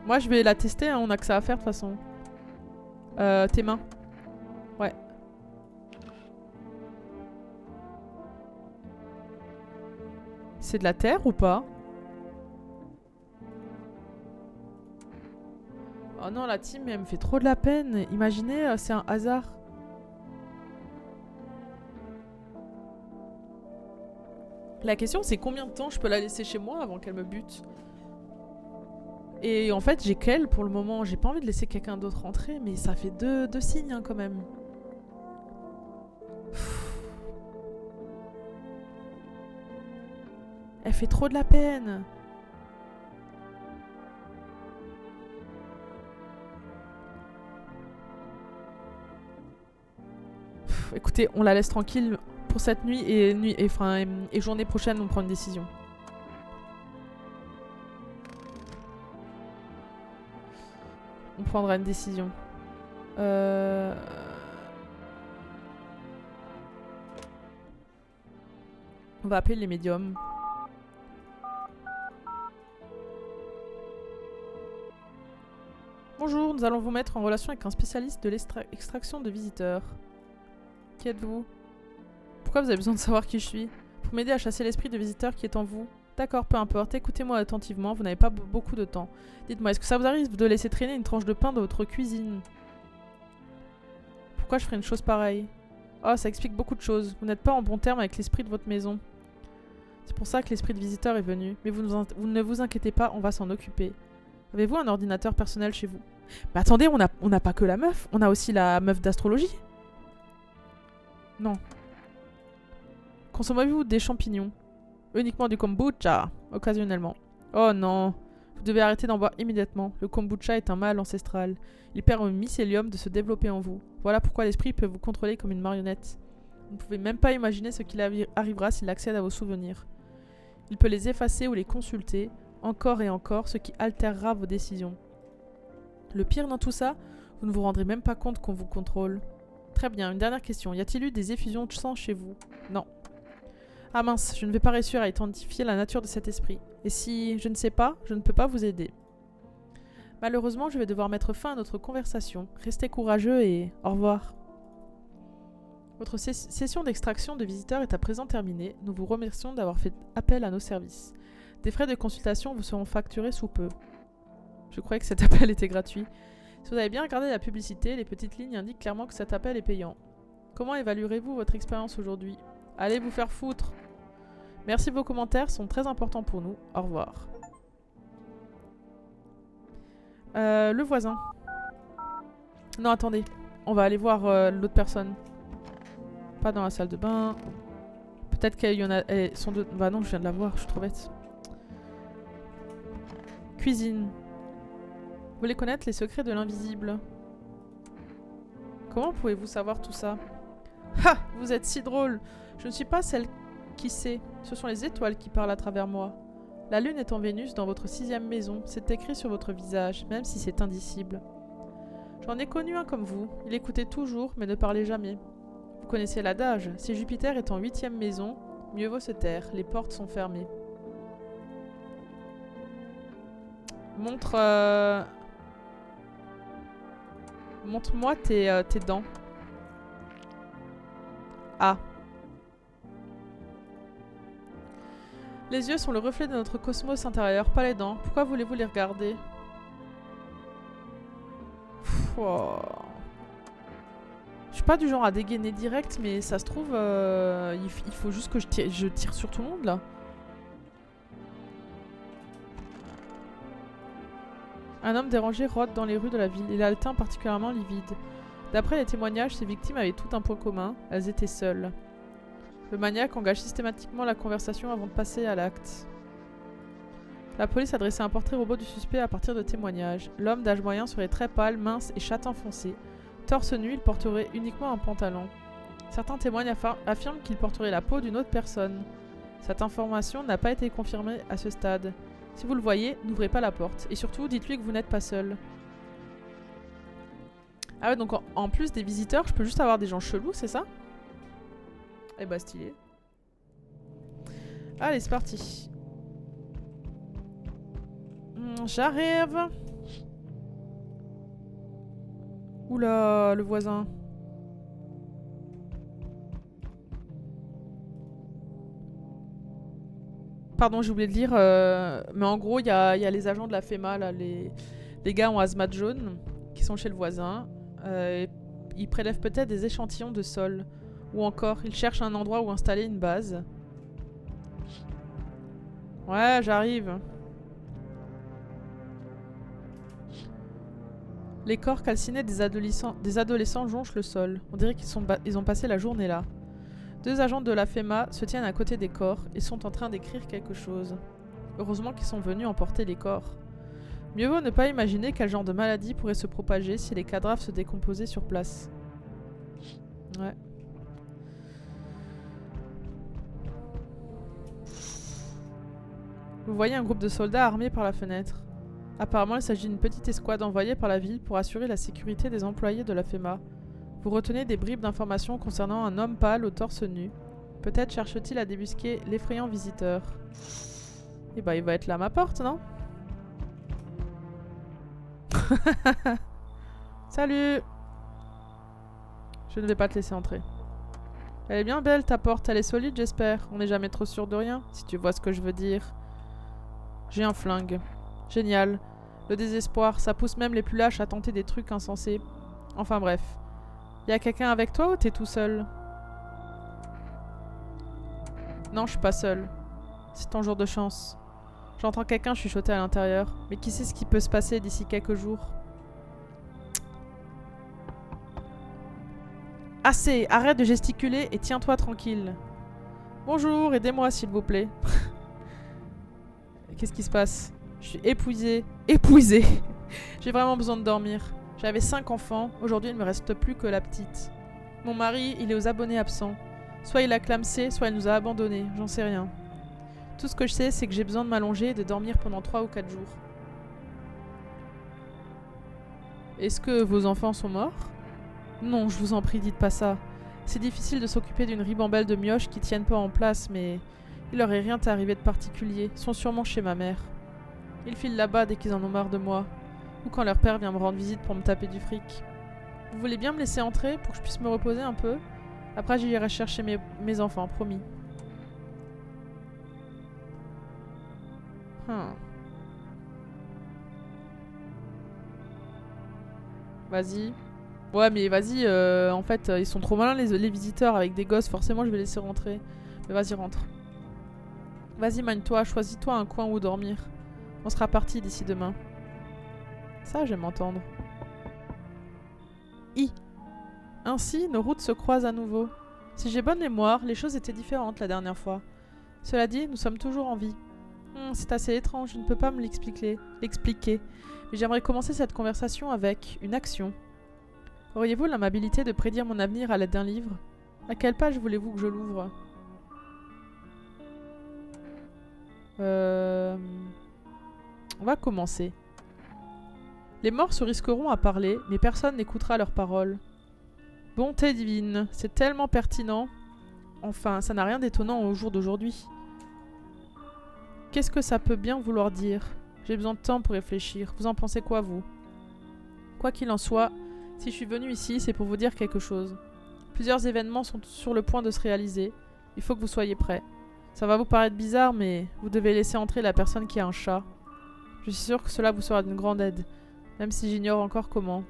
Moi je vais la tester, hein, on a que ça à faire de toute façon. Tes mains. Ouais. C'est de la terre ou pas? Oh non, la team elle me fait trop de la peine. Imaginez, c'est un hasard. La question c'est combien de temps je peux la laisser chez moi avant qu'elle me bute? Et en fait j'ai qu'elle pour le moment. J'ai pas envie de laisser quelqu'un d'autre rentrer, mais ça fait deux signes hein, quand même. Elle fait trop de la peine. Écoutez, on la laisse tranquille pour cette nuit et journée prochaine on prend une décision. On prendra une décision. On va appeler les médiums. Bonjour, nous allons vous mettre en relation avec un spécialiste de l'extraction de visiteurs. Qui êtes-vous? Pourquoi vous avez besoin de savoir qui je suis? Pour m'aider à chasser l'esprit de visiteur qui est en vous. D'accord, peu importe, écoutez-moi attentivement, vous n'avez pas beaucoup de temps. Dites-moi, est-ce que ça vous arrive de laisser traîner une tranche de pain dans votre cuisine? Pourquoi je ferais une chose pareille? Oh, ça explique beaucoup de choses. Vous n'êtes pas en bon terme avec l'esprit de votre maison. C'est pour ça que l'esprit de visiteur est venu. Mais vous ne vous inquiétez pas, on va s'en occuper. Avez-vous un ordinateur personnel chez vous? Mais attendez, on n'a pas que la meuf, on a aussi la meuf d'astrologie. Non. Consommez-vous des champignons? Uniquement du kombucha, occasionnellement. Oh non, vous devez arrêter d'en boire immédiatement. Le kombucha est un mal ancestral. Il permet au mycélium de se développer en vous. Voilà pourquoi l'esprit peut vous contrôler comme une marionnette. Vous ne pouvez même pas imaginer ce qu'il arrivera s'il accède à vos souvenirs. Il peut les effacer ou les consulter, encore et encore, ce qui altérera vos décisions. Le pire dans tout ça, vous ne vous rendrez même pas compte qu'on vous contrôle. Très bien, une dernière question. Y a-t-il eu des effusions de sang chez vous? Non. Ah mince, je ne vais pas réussir à identifier la nature de cet esprit. Et si je ne sais pas, je ne peux pas vous aider. Malheureusement, je vais devoir mettre fin à notre conversation. Restez courageux et au revoir. Votre session d'extraction de visiteurs est à présent terminée. Nous vous remercions d'avoir fait appel à nos services. Des frais de consultation vous seront facturés sous peu. Je croyais que cet appel était gratuit. Si vous avez bien regardé la publicité, les petites lignes indiquent clairement que cet appel est payant. Comment évaluerez-vous votre expérience aujourd'hui? Allez vous faire foutre. Merci, vos commentaires sont très importants pour nous. Au revoir. Le voisin. Non, attendez. On va aller voir l'autre personne. Pas dans la salle de bain. Peut-être qu'il y en a... Elles sont deux... Bah non, je viens de la voir, je suis trop bête. Cuisine. Vous voulez connaître les secrets de l'invisible? Comment pouvez-vous savoir tout ça? Ha! Vous êtes si drôle! Je ne suis pas celle qui sait. Ce sont les étoiles qui parlent à travers moi. La lune est en Vénus dans votre 6e maison. C'est écrit sur votre visage, même si c'est indicible. J'en ai connu un comme vous. Il écoutait toujours, mais ne parlait jamais. Vous connaissez l'adage. Si Jupiter est en 8e maison, mieux vaut se taire. Les portes sont fermées. Montre-moi tes dents. Ah. Les yeux sont le reflet de notre cosmos intérieur, pas les dents. Pourquoi voulez-vous les regarder? Pouah. Je suis pas du genre à dégainer direct, mais ça se trouve, il faut juste que je tire sur tout le monde, là. Un homme dérangé rôde dans les rues de la ville. Il a le teint particulièrement livide. D'après les témoignages, ses victimes avaient tout un point commun. Elles étaient seules. Le maniaque engage systématiquement la conversation avant de passer à l'acte. La police a dressé un portrait robot du suspect à partir de témoignages. L'homme d'âge moyen serait très pâle, mince et châtain foncé. Torse nu, il porterait uniquement un pantalon. Certains témoins affirment qu'il porterait la peau d'une autre personne. Cette information n'a pas été confirmée à ce stade. Si vous le voyez, n'ouvrez pas la porte. Et surtout, dites-lui que vous n'êtes pas seul. Ah ouais, donc en plus des visiteurs, je peux juste avoir des gens chelous, c'est ça? Eh bah stylé. Allez, c'est parti. J'arrive. Oula, le voisin. Pardon, j'ai oublié de dire, mais en gros, il y a les agents de la FEMA, là, les gars en hazmat jaune, qui sont chez le voisin. Ils prélèvent peut-être des échantillons de sol. Ou encore, ils cherchent un endroit où installer une base. Ouais, j'arrive. Les corps calcinés des adolescents jonchent le sol. On dirait qu'ils ont passé la journée là. Deux agents de la FEMA se tiennent à côté des corps et sont en train d'écrire quelque chose. Heureusement qu'ils sont venus emporter les corps. Mieux vaut ne pas imaginer quel genre de maladie pourrait se propager si les cadavres se décomposaient sur place. Ouais. Vous voyez un groupe de soldats armés par la fenêtre. Apparemment, il s'agit d'une petite escouade envoyée par la ville pour assurer la sécurité des employés de la FEMA. Vous retenez des bribes d'informations concernant un homme pâle au torse nu. Peut-être cherche-t-il à débusquer l'effrayant visiteur. Eh bah, il va être là à ma porte, non? Salut! Je ne vais pas te laisser entrer. Elle est bien belle ta porte, elle est solide j'espère. On n'est jamais trop sûr de rien, si tu vois ce que je veux dire. J'ai un flingue. Génial. Le désespoir, ça pousse même les plus lâches à tenter des trucs insensés. Enfin bref. Y a quelqu'un avec toi ou t'es tout seul? Non, je suis pas seul. C'est ton jour de chance. J'entends quelqu'un chuchoter à l'intérieur. Mais qui sait ce qui peut se passer d'ici quelques jours? Assez, arrête de gesticuler et tiens-toi tranquille. Bonjour, aidez-moi s'il vous plaît. Qu'est-ce qui se passe? Je suis épuisée. Épuisée. J'ai vraiment besoin de dormir. J'avais 5 enfants, aujourd'hui il ne me reste plus que la petite. Mon mari, il est aux abonnés absents. Soit il a clamsé, soit il nous a abandonnés, j'en sais rien. Tout ce que je sais, c'est que j'ai besoin de m'allonger et de dormir pendant 3 ou 4 jours. Est-ce que vos enfants sont morts? Non, je vous en prie, dites pas ça. C'est difficile de s'occuper d'une ribambelle de mioches qui tiennent pas en place, mais il leur est rien arrivé de particulier. Ils sont sûrement chez ma mère. Ils filent là-bas dès qu'ils en ont marre de moi. Ou quand leur père vient me rendre visite pour me taper du fric. Vous voulez bien me laisser entrer pour que je puisse me reposer un peu? Après j'irai chercher mes enfants, promis. Vas-y. Ouais mais vas-y, en fait ils sont trop malins les visiteurs avec des gosses, forcément je vais laisser rentrer. Mais vas-y rentre. Vas-y magne-toi, choisis-toi un coin où dormir. On sera parti d'ici demain. Ça j'aime entendre. Ainsi, nos routes se croisent à nouveau. Si j'ai bonne mémoire, les choses étaient différentes la dernière fois. Cela dit, nous sommes toujours en vie. C'est assez étrange, je ne peux pas me l'expliquer. Mais j'aimerais commencer cette conversation avec une action. Auriez-vous l'amabilité de prédire mon avenir à l'aide d'un livre? À quelle page voulez-vous que je l'ouvre? On va commencer. Les morts se risqueront à parler, mais personne n'écoutera leurs paroles. Bonté divine, c'est tellement pertinent. Enfin, ça n'a rien d'étonnant au jour d'aujourd'hui. Qu'est-ce que ça peut bien vouloir dire? J'ai besoin de temps pour réfléchir. Vous en pensez quoi, vous? Quoi qu'il en soit, si je suis venue ici, c'est pour vous dire quelque chose. Plusieurs événements sont sur le point de se réaliser. Il faut que vous soyez prêts. Ça va vous paraître bizarre, mais vous devez laisser entrer la personne qui a un chat. Je suis sûre que cela vous sera d'une grande aide, même si j'ignore encore comment.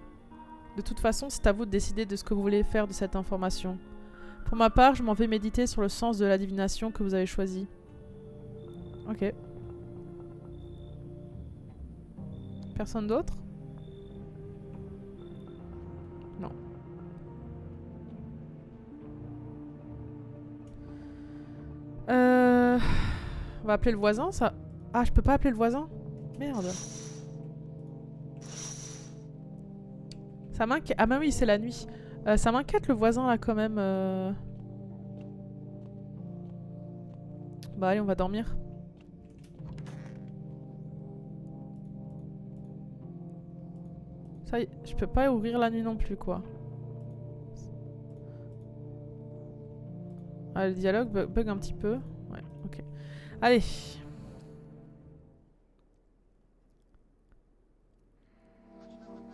De toute façon, c'est à vous de décider de ce que vous voulez faire de cette information. Pour ma part, je m'en vais méditer sur le sens de la divination que vous avez choisi. Ok. Personne d'autre? Non. On va appeler le voisin, ça... Ah, je peux pas appeler le voisin? Merde. Ça m'inquiète... Ah bah oui, c'est la nuit. Ça m'inquiète le voisin là quand même. Bah allez, on va dormir. Ça y est, je peux pas ouvrir la nuit non plus quoi. Ah, le dialogue bug un petit peu. Ouais, ok. Allez.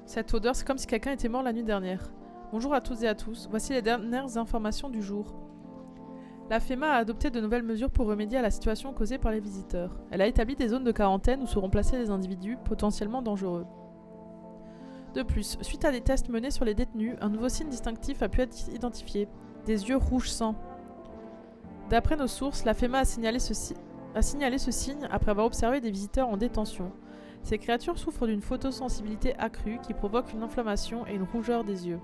Cette odeur, c'est comme si quelqu'un était mort la nuit dernière. Bonjour à toutes et à tous. Voici les dernières informations du jour. La FEMA a adopté de nouvelles mesures pour remédier à la situation causée par les visiteurs. Elle a établi des zones de quarantaine où seront placés les individus potentiellement dangereux. De plus, suite à des tests menés sur les détenus, un nouveau signe distinctif a pu être identifié. Des yeux rouge sang. D'après nos sources, la FEMA a signalé ce signe après avoir observé des visiteurs en détention. Ces créatures souffrent d'une photosensibilité accrue qui provoque une inflammation et une rougeur des yeux.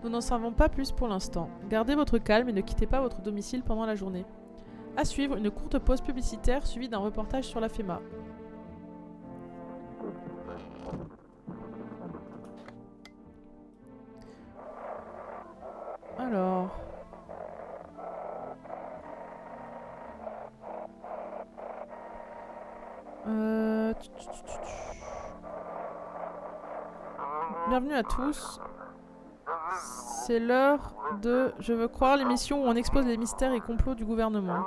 Nous n'en savons pas plus pour l'instant. Gardez votre calme et ne quittez pas votre domicile pendant la journée. À suivre, une courte pause publicitaire suivie d'un reportage sur la FEMA. Alors... Bienvenue à tous. C'est l'heure de Je veux croire, l'émission où on expose les mystères et complots du gouvernement.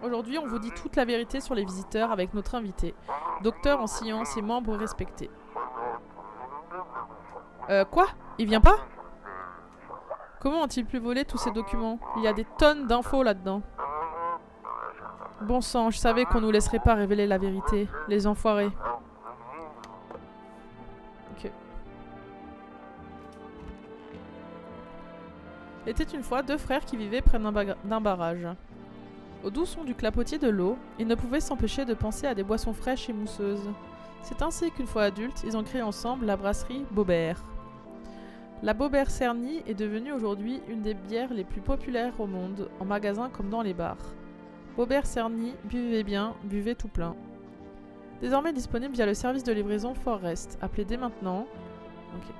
Aujourd'hui, on vous dit toute la vérité sur les visiteurs avec notre invité, docteur en sciences et membre respecté. Quoi? Il vient pas? Comment ont-ils pu voler tous ces documents? Il y a des tonnes d'infos là-dedans. Bon sang, je savais qu'on nous laisserait pas révéler la vérité. Les enfoirés. Ok. Il était une fois deux frères qui vivaient près d'un barrage. Au doux son du clapotis de l'eau, ils ne pouvaient s'empêcher de penser à des boissons fraîches et mousseuses. C'est ainsi qu'une fois adultes, ils ont créé ensemble la brasserie Baubert. La Baubert Cerny est devenue aujourd'hui une des bières les plus populaires au monde, en magasin comme dans les bars. Baubert Cerny, buvez bien, buvez tout plein. Désormais disponible via le service de livraison Forrest. Appelez dès maintenant. Ok.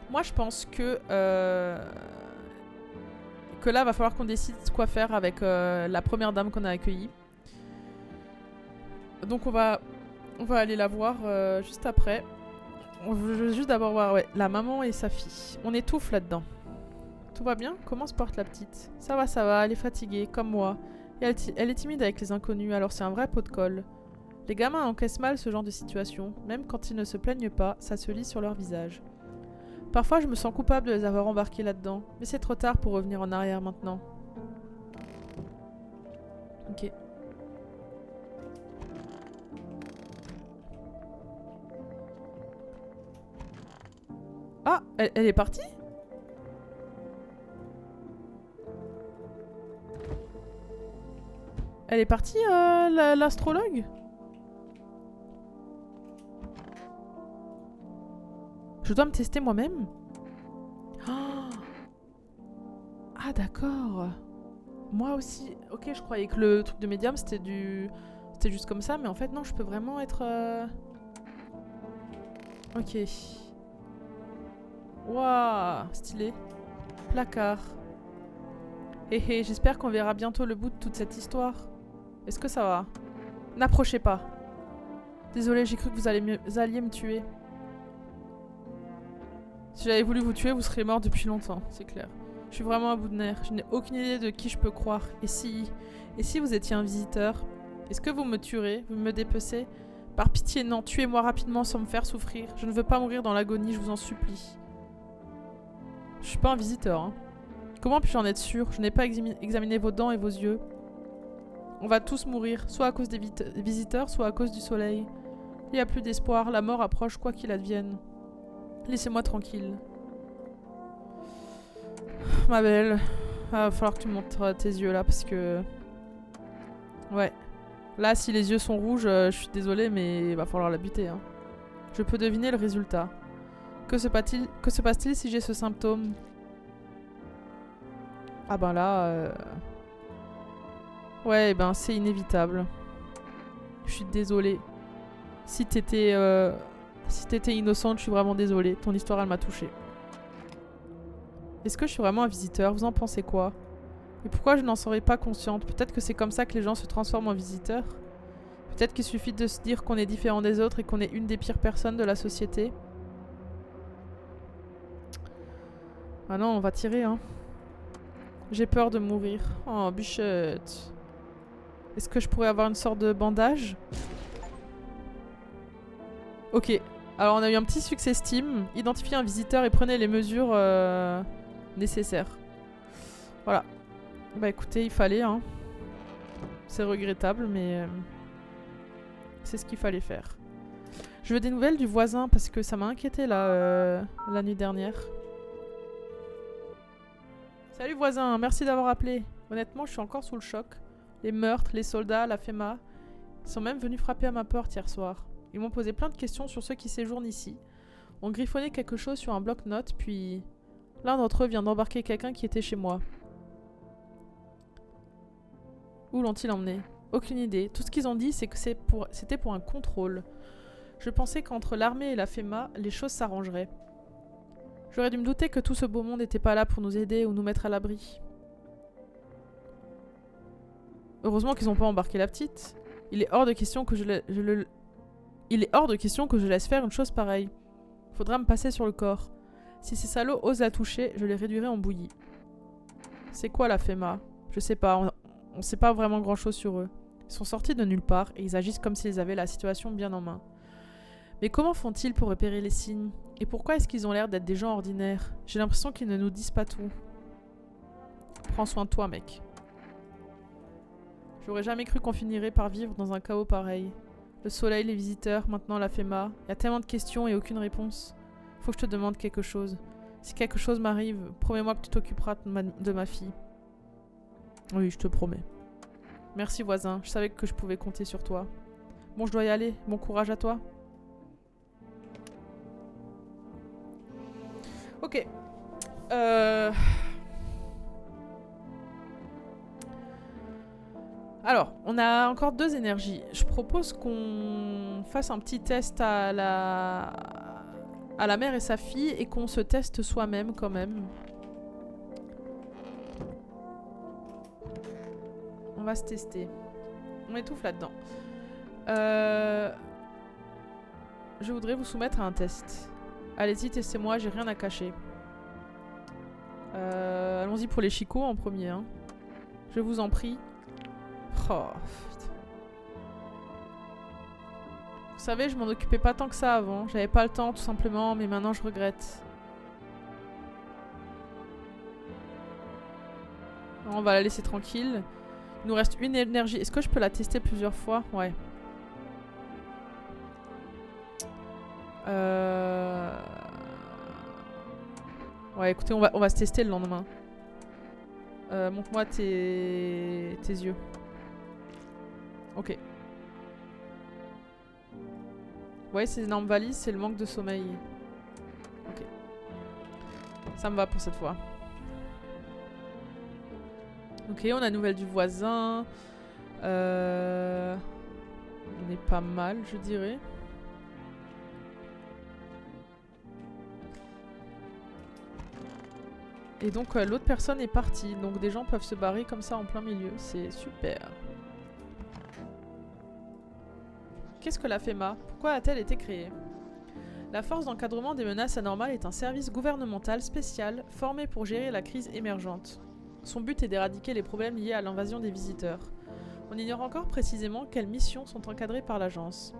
Moi je pense que là va falloir qu'on décide quoi faire avec la première dame qu'on a accueillie. Donc on va aller la voir juste après. On veut juste d'abord voir la maman et sa fille. On étouffe là-dedans. Tout va bien? Comment se porte la petite? Ça va, elle est fatiguée, comme moi. Et elle est timide avec les inconnus, alors c'est un vrai pot de colle. Les gamins encaissent mal ce genre de situation. Même quand ils ne se plaignent pas, ça se lit sur leur visage. Parfois, je me sens coupable de les avoir embarqués là-dedans. Mais c'est trop tard pour revenir en arrière maintenant. Ok. Ah, elle est partie? Elle est partie, l'astrologue? Je dois me tester moi-même? Oh. Ah, d'accord. Moi aussi. Ok, je croyais que le truc de médium, c'était juste comme ça, mais en fait, non, je peux vraiment être... Ok. Waouh, stylé. Placard. Hé hé, j'espère qu'on verra bientôt le bout de toute cette histoire. Est-ce que ça va? N'approchez pas. Désolé, j'ai cru que vous alliez me tuer. Si j'avais voulu vous tuer, vous seriez mort depuis longtemps, c'est clair. Je suis vraiment à bout de nerfs. Je n'ai aucune idée de qui je peux croire. Et si vous étiez un visiteur? Est-ce que vous me tuerez? Vous me dépecez? Par pitié, non, tuez-moi rapidement sans me faire souffrir. Je ne veux pas mourir dans l'agonie, je vous en supplie. Je suis pas un visiteur, hein. Comment puis-je en être sûr? Je n'ai pas examiné vos dents et vos yeux. On va tous mourir, soit à cause des visiteurs, soit à cause du soleil. Il n'y a plus d'espoir, la mort approche quoi qu'il advienne. Laissez-moi tranquille. Ma belle, va falloir que tu montres tes yeux là parce que... Ouais. Là, si les yeux sont rouges, je suis désolée, mais il va falloir la buter. Hein. Je peux deviner le résultat. Que se passe-t-il si j'ai ce symptôme? Ah ben là... Ouais, ben c'est inévitable. Je suis désolée. Si t'étais innocente, je suis vraiment désolée. Ton histoire, elle m'a touchée. Est-ce que je suis vraiment un visiteur? Vous en pensez quoi? Et pourquoi je n'en serais pas consciente? Peut-être que c'est comme ça que les gens se transforment en visiteurs? Peut-être qu'il suffit de se dire qu'on est différent des autres et qu'on est une des pires personnes de la société? Ah non, on va tirer, hein. J'ai peur de mourir. Oh, bichette. Est-ce que je pourrais avoir une sorte de bandage? Ok. Alors, on a eu un petit succès Steam. Identifiez un visiteur et prenez les mesures nécessaires. Voilà. Bah écoutez, il fallait, hein. C'est regrettable, mais... c'est ce qu'il fallait faire. Je veux des nouvelles du voisin, parce que ça m'a inquiété, là, la nuit dernière. Salut voisin, merci d'avoir appelé. Honnêtement, je suis encore sous le choc. Les meurtres, les soldats, la FEMA. Ils sont même venus frapper à ma porte hier soir. Ils m'ont posé plein de questions sur ceux qui séjournent ici. On griffonnait quelque chose sur un bloc-notes, puis... l'un d'entre eux vient d'embarquer quelqu'un qui était chez moi. Où l'ont-ils emmené? Aucune idée. Tout ce qu'ils ont dit, c'est que c'était pour un contrôle. Je pensais qu'entre l'armée et la FEMA, les choses s'arrangeraient. J'aurais dû me douter que tout ce beau monde n'était pas là pour nous aider ou nous mettre à l'abri. Heureusement qu'ils n'ont pas embarqué la petite. Il est hors de question que je laisse faire une chose pareille. Faudra me passer sur le corps. Si ces salauds osent la toucher, je les réduirai en bouillie. C'est quoi la FEMA? Je sais pas, on sait pas vraiment grand chose sur eux. Ils sont sortis de nulle part et ils agissent comme s'ils avaient la situation bien en main. Mais comment font-ils pour repérer les signes? Et pourquoi est-ce qu'ils ont l'air d'être des gens ordinaires? J'ai l'impression qu'ils ne nous disent pas tout. Prends soin de toi, mec. J'aurais jamais cru qu'on finirait par vivre dans un chaos pareil. Le soleil, les visiteurs, maintenant la FEMA. Il y a tellement de questions et aucune réponse. Faut que je te demande quelque chose. Si quelque chose m'arrive, promets-moi que tu t'occuperas de ma fille. Oui, je te promets. Merci voisin, je savais que je pouvais compter sur toi. Bon, je dois y aller. Bon courage à toi. Ok. Alors, on a encore 2 énergies. Je propose qu'on fasse un petit test à la mère et sa fille et qu'on se teste soi-même quand même. On va se tester. On étouffe là-dedans. Je voudrais vous soumettre à un test. Allez-y, testez-moi, j'ai rien à cacher. Allons-y pour les chicots en premier. Hein. Je vous en prie. Oh, putain. Vous savez, je m'en occupais pas tant que ça avant. J'avais pas le temps tout simplement, mais maintenant je regrette. On va la laisser tranquille. Il nous reste une énergie. Est-ce que je peux la tester plusieurs fois? Ouais. Ouais, écoutez, on va se tester le lendemain. Montre-moi tes yeux. Ok. Ouais, ces énormes valises, c'est le manque de sommeil. Ok. Ça me va pour cette fois. Ok, on a nouvelle du voisin. On est pas mal, je dirais. Et donc l'autre personne est partie. Donc des gens peuvent se barrer comme ça en plein milieu. C'est super. Qu'est-ce que la FEMA? Pourquoi a-t-elle été créée? La force d'encadrement des menaces anormales est un service gouvernemental spécial formé pour gérer la crise émergente. Son but est d'éradiquer les problèmes liés à l'invasion des visiteurs. On ignore encore précisément quelles missions sont encadrées par l'agence.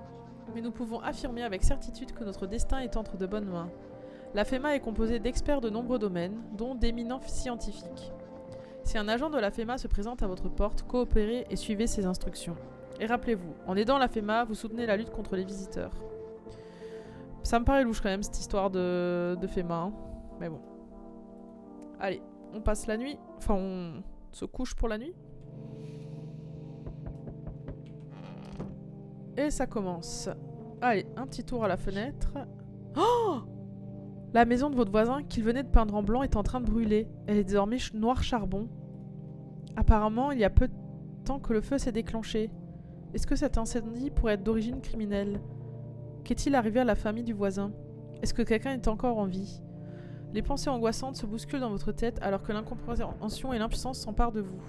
Mais nous pouvons affirmer avec certitude que notre destin est entre de bonnes mains. La FEMA est composée d'experts de nombreux domaines, dont d'éminents scientifiques. Si un agent de la FEMA se présente à votre porte, coopérez et suivez ses instructions. Et rappelez-vous, en aidant la FEMA, vous soutenez la lutte contre les visiteurs. Ça me paraît louche quand même cette histoire de FEMA. Hein. Mais bon. Allez, on passe la nuit. Enfin, on se couche pour la nuit. Et ça commence. Allez, un petit tour à la fenêtre. Oh! La maison de votre voisin qu'il venait de peindre en blanc est en train de brûler. Elle est désormais noir charbon. Apparemment, il y a peu de temps que le feu s'est déclenché. Est-ce que cet incendie pourrait être d'origine criminelle? Qu'est-il arrivé à la famille du voisin? Est-ce que quelqu'un est encore en vie? Les pensées angoissantes se bousculent dans votre tête alors que l'incompréhension et l'impuissance s'emparent de vous.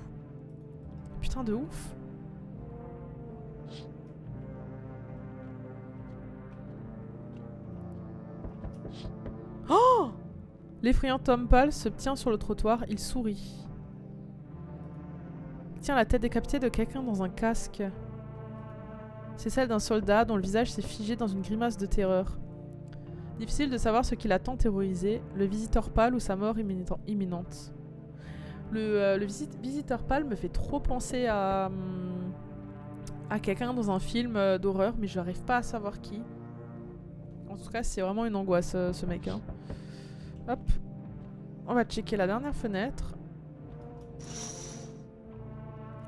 Putain de ouf. Oh! L'effrayant Tom Pal se tient sur le trottoir, il sourit. Il tient la tête décapitée de quelqu'un dans un casque. C'est celle d'un soldat dont le visage s'est figé dans une grimace de terreur. Difficile de savoir ce qui l'a tant terrorisé, le visiteur pâle ou sa mort imminente. Le visiteur pâle me fait trop penser à quelqu'un dans un film d'horreur, mais je n'arrive pas à savoir qui. En tout cas, c'est vraiment une angoisse, ce mec. Hein. Hop. On va checker la dernière fenêtre.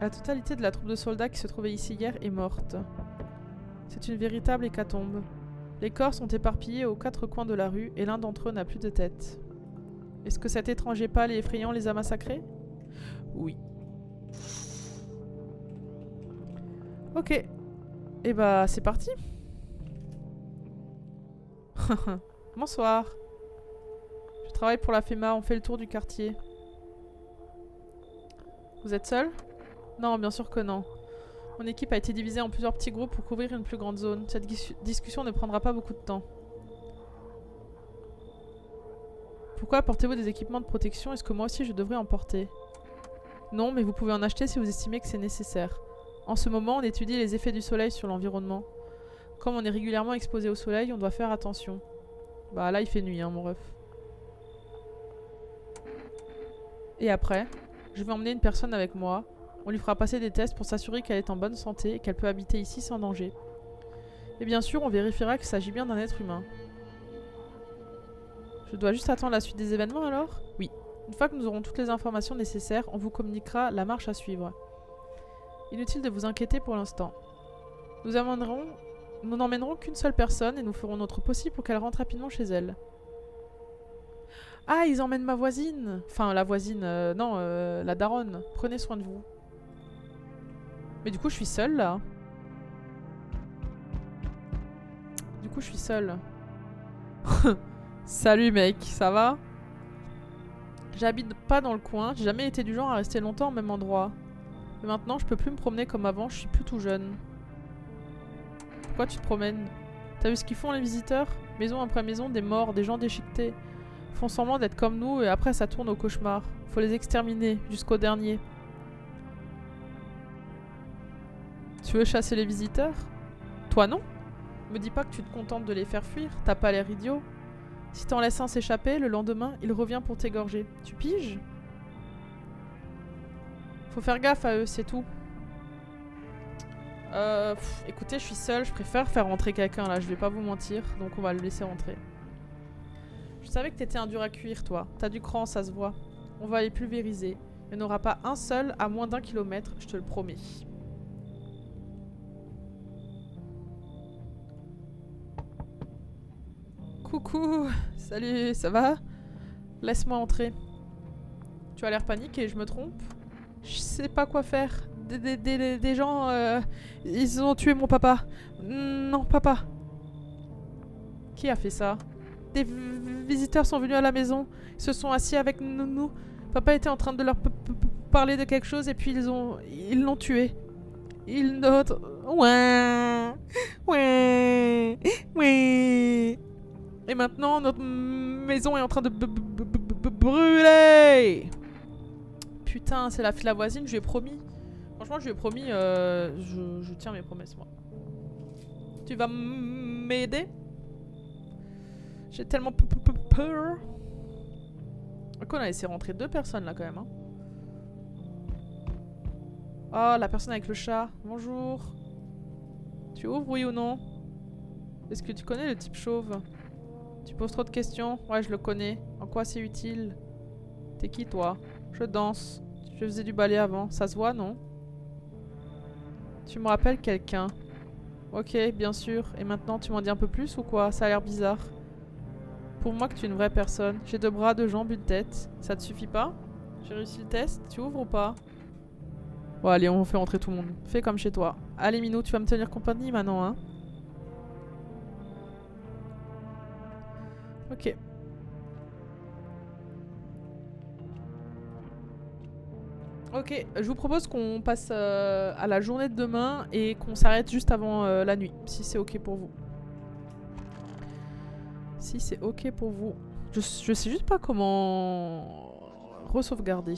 La totalité de la troupe de soldats qui se trouvait ici hier est morte. C'est une véritable hécatombe. Les corps sont éparpillés aux quatre coins de la rue et l'un d'entre eux n'a plus de tête. Est-ce que cet étranger pâle et effrayant les a massacrés? Oui. Ok. Et bah, c'est parti. Bonsoir. Je travaille pour la FEMA, on fait le tour du quartier. Vous êtes seul? Non, bien sûr que non. Mon équipe a été divisée en plusieurs petits groupes pour couvrir une plus grande zone. Cette discussion ne prendra pas beaucoup de temps. Pourquoi apportez-vous des équipements de protection? Est-ce que moi aussi je devrais en porter? Non, mais vous pouvez en acheter si vous estimez que c'est nécessaire. En ce moment, on étudie les effets du soleil sur l'environnement. Comme on est régulièrement exposé au soleil, on doit faire attention. Bah là, il fait nuit, hein, mon ref. Et après, je vais emmener une personne avec moi. On lui fera passer des tests pour s'assurer qu'elle est en bonne santé et qu'elle peut habiter ici sans danger. Et bien sûr, on vérifiera qu'il s'agit bien d'un être humain. Je dois juste attendre la suite des événements alors? Oui. Une fois que nous aurons toutes les informations nécessaires, on vous communiquera la marche à suivre. Inutile de vous inquiéter pour l'instant. Nous n'emmènerons qu'une seule personne et nous ferons notre possible pour qu'elle rentre rapidement chez elle. Ah, ils emmènent ma voisine. Enfin, la voisine, non, la daronne. Prenez soin de vous. Mais du coup, je suis seule, là. Du coup, je suis seule. Salut, mec, ça va? J'habite pas dans le coin. J'ai jamais été du genre à rester longtemps au même endroit. Mais maintenant, je peux plus me promener comme avant. Je suis plus tout jeune. Pourquoi tu te promènes? T'as vu ce qu'ils font, les visiteurs? Maison après maison, des morts, des gens déchiquetés. Font semblant d'être comme nous et après ça tourne au cauchemar. Faut les exterminer, jusqu'au dernier. Tu veux chasser les visiteurs? Toi non? Me dis pas que tu te contentes de les faire fuir, t'as pas l'air idiot. Si t'en laisses un s'échapper, le lendemain, il revient pour t'égorger. Tu piges? Faut faire gaffe à eux, c'est tout. Écoutez, je suis seule, je préfère faire rentrer quelqu'un là, je vais pas vous mentir, donc on va le laisser rentrer. Je savais que t'étais un dur à cuire, toi. T'as du cran, ça se voit. On va les pulvériser. Il n'y en aura pas un seul à moins d'1 kilomètre, je te le promets. Coucou, salut, ça va? Laisse-moi entrer. Tu as l'air paniqué, je me trompe? Je sais pas quoi faire. Des gens, ils ont tué mon papa. Non, papa. Qui a fait ça? Des visiteurs sont venus à la maison. Ils se sont assis avec nous. Papa était en train de leur parler de quelque chose et puis ils l'ont tué. Ouais. Et maintenant, notre maison est en train de brûler. Putain, c'est la voisine, je lui ai promis. Franchement, je lui ai promis, je tiens mes promesses, moi. Tu vas m'aider? J'ai tellement peur. Ok, on a laissé rentrer 2 personnes, là, quand même. Hein. Oh, la personne avec le chat. Bonjour. Tu ouvres, oui ou non? Est-ce que tu connais le type chauve? Tu poses trop de questions? Ouais, je le connais. En quoi c'est utile? T'es qui, toi? Je danse. Je faisais du ballet avant. Ça se voit, non? Tu me rappelles quelqu'un? Ok, bien sûr. Et maintenant, tu m'en dis un peu plus ou quoi? Ça a l'air bizarre. Pour moi que tu es une vraie personne. J'ai 2 bras, 2 jambes, une tête. Ça te suffit pas? J'ai réussi le test. Tu ouvres ou pas? Bon, allez, on fait rentrer tout le monde. Fais comme chez toi. Allez, Minou, tu vas me tenir compagnie maintenant, hein? Ok. Ok, je vous propose qu'on passe à la journée de demain et qu'on s'arrête juste avant la nuit, si c'est ok pour vous. Si c'est ok pour vous. Je sais juste pas comment re-sauvegarder.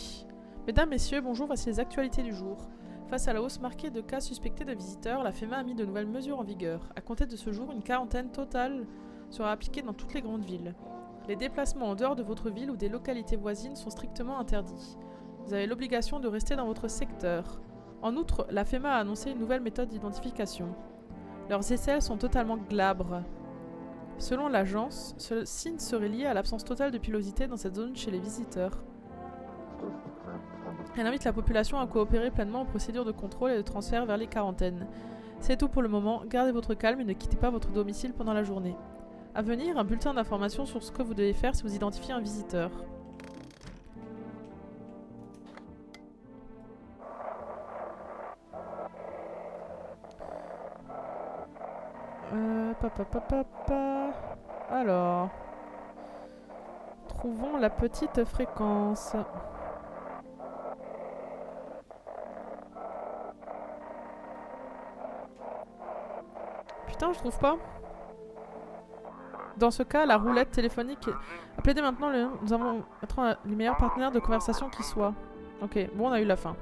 Mesdames, messieurs, bonjour, voici les actualités du jour. Face à la hausse marquée de cas suspectés de visiteurs, la FEMA a mis de nouvelles mesures en vigueur. À compter de ce jour, une quarantaine totale sera appliquée dans toutes les grandes villes. Les déplacements en dehors de votre ville ou des localités voisines sont strictement interdits. Vous avez l'obligation de rester dans votre secteur. En outre, la FEMA a annoncé une nouvelle méthode d'identification. Leurs aisselles sont totalement glabres. Selon l'agence, ce signe serait lié à l'absence totale de pilosité dans cette zone chez les visiteurs. Elle invite la population à coopérer pleinement aux procédures de contrôle et de transfert vers les quarantaines. C'est tout pour le moment, gardez votre calme et ne quittez pas votre domicile pendant la journée. À venir, un bulletin d'information sur ce que vous devez faire si vous identifiez un visiteur. Alors, trouvons la petite fréquence. Putain, je trouve pas. Dans ce cas, la roulette téléphonique... Appelez dès maintenant, nous avons les meilleurs partenaires de conversation qui soient. Ok, bon, on a eu la fin.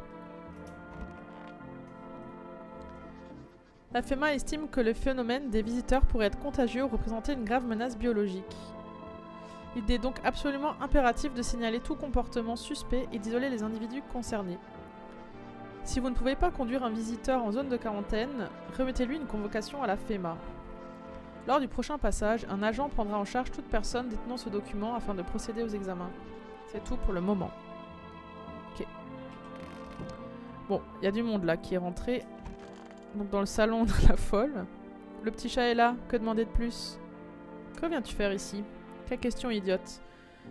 La FEMA estime que le phénomène des visiteurs pourrait être contagieux ou représenter une grave menace biologique. Il est donc absolument impératif de signaler tout comportement suspect et d'isoler les individus concernés. Si vous ne pouvez pas conduire un visiteur en zone de quarantaine, remettez-lui une convocation à la FEMA. Lors du prochain passage, un agent prendra en charge toute personne détenant ce document afin de procéder aux examens. C'est tout pour le moment. Ok. Bon, il y a du monde là qui est rentré. Donc dans le salon de la folle. Le petit chat est là, que demander de plus? Que viens-tu faire ici? Quelle question idiote.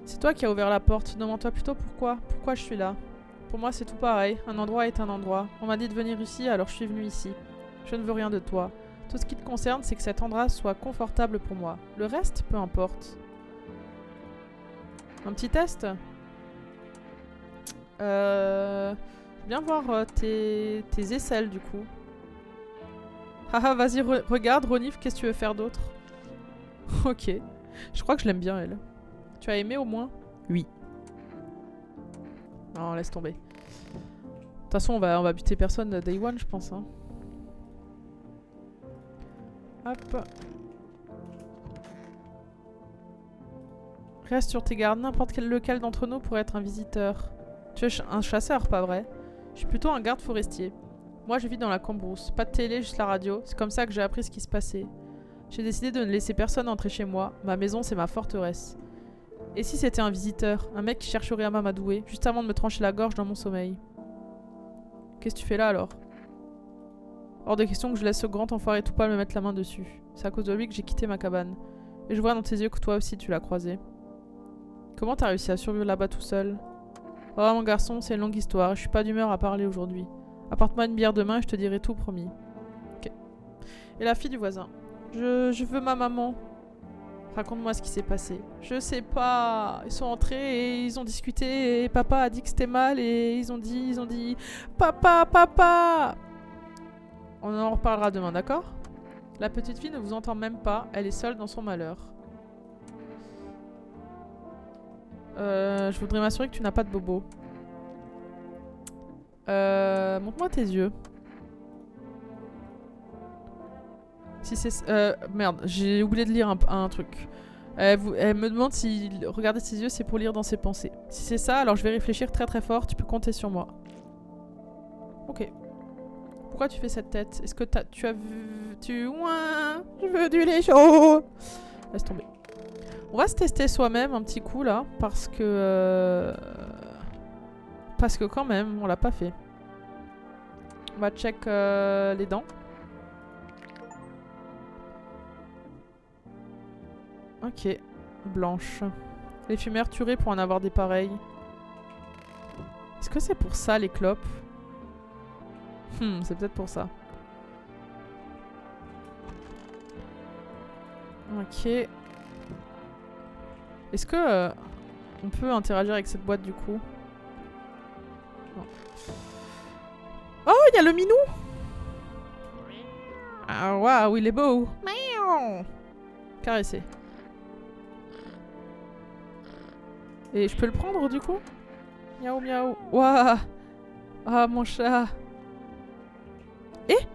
C'est toi qui as ouvert la porte, demande-toi plutôt pourquoi. Pourquoi je suis là? Pour moi c'est tout pareil, un endroit est un endroit. On m'a dit de venir ici, alors je suis venue ici. Je ne veux rien de toi. Tout ce qui te concerne, c'est que cet endroit soit confortable pour moi. Le reste, peu importe. Un petit test? Bien voir tes aisselles du coup. Haha, vas-y, regarde, renifle, qu'est-ce que tu veux faire d'autre? Ok. Je crois que je l'aime bien, elle. Tu as aimé au moins? Oui. Non, laisse tomber. De toute façon, on va buter personne day one, je pense. Hein. Hop. Reste sur tes gardes, n'importe lequel d'entre nous pourrait être un visiteur. Tu es un chasseur, pas vrai? Je suis plutôt un garde forestier. Moi, je vis dans la cambrousse. Pas de télé, juste la radio. C'est comme ça que j'ai appris ce qui se passait. J'ai décidé de ne laisser personne entrer chez moi. Ma maison, c'est ma forteresse. Et si c'était un visiteur? Un mec qui chercherait à m'amadouer, juste avant de me trancher la gorge dans mon sommeil. Qu'est-ce que tu fais là, alors? Hors de question que je laisse ce grand enfoiré tout pâle me mettre la main dessus. C'est à cause de lui que j'ai quitté ma cabane. Et je vois dans tes yeux que toi aussi, tu l'as croisé. Comment t'as réussi à survivre là-bas tout seul? Oh, mon garçon, c'est une longue histoire. Je suis pas d'humeur à parler aujourd'hui. Apporte-moi une bière demain et je te dirai tout, promis. Ok. Et la fille du voisin. Je veux ma maman. Raconte-moi ce qui s'est passé. Je sais pas. Ils sont entrés et ils ont discuté et papa a dit que c'était mal et ils ont dit... Papa, papa! On en reparlera demain, d'accord? La petite fille ne vous entend même pas. Elle est seule dans son malheur. Je voudrais m'assurer que tu n'as pas de bobo. Montre-moi tes yeux. Si c'est... merde, j'ai oublié de lire un truc. Elle me demande si regarder ses yeux, c'est pour lire dans ses pensées. Si c'est ça, alors je vais réfléchir très très fort. Tu peux compter sur moi. Ok. Pourquoi tu fais cette tête? Est-ce que tu as vu... Ouin, je veux du lait chaud. Laisse tomber. On va se tester soi-même un petit coup là, parce que quand même, on l'a pas fait. On va check les dents. Ok, blanche. Les fumeurs tueraient pour en avoir des pareils. Est-ce que c'est pour ça les clopes? C'est peut-être pour ça. Ok. Est-ce que on peut interagir avec cette boîte du coup? Non. Oh, il y a le minou! Ah waouh, il est beau! Miaou! Caresser. Et je peux le prendre du coup? Miaou miaou. Waouh! Ah mon chat! Eh?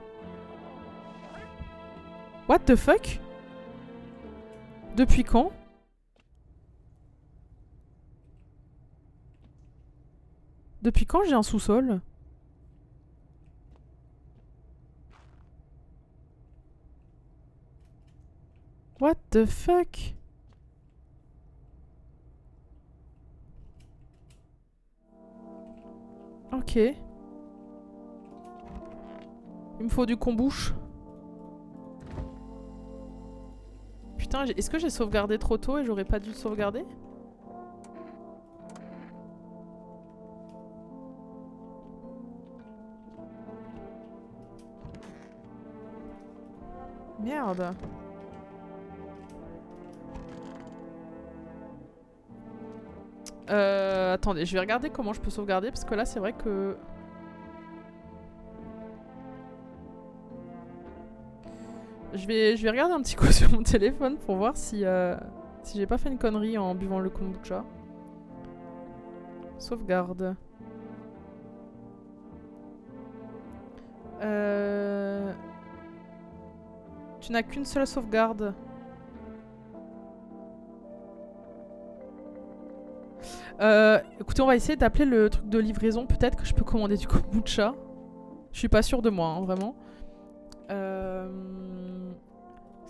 What the fuck? Depuis quand? Depuis quand j'ai un sous-sol? What the fuck? Ok. Il me faut du kombucha. Putain, est-ce que j'ai sauvegardé trop tôt et j'aurais pas dû sauvegarder? Merde. Attendez, je vais regarder comment je peux sauvegarder parce que là c'est vrai que... Je vais regarder un petit coup sur mon téléphone pour voir si j'ai pas fait une connerie en buvant le kombucha. Sauvegarde. Tu n'as qu'une seule sauvegarde. Écoutez, on va essayer d'appeler le truc de livraison. Peut-être que je peux commander du kombucha. Je suis pas sûre de moi, hein, vraiment.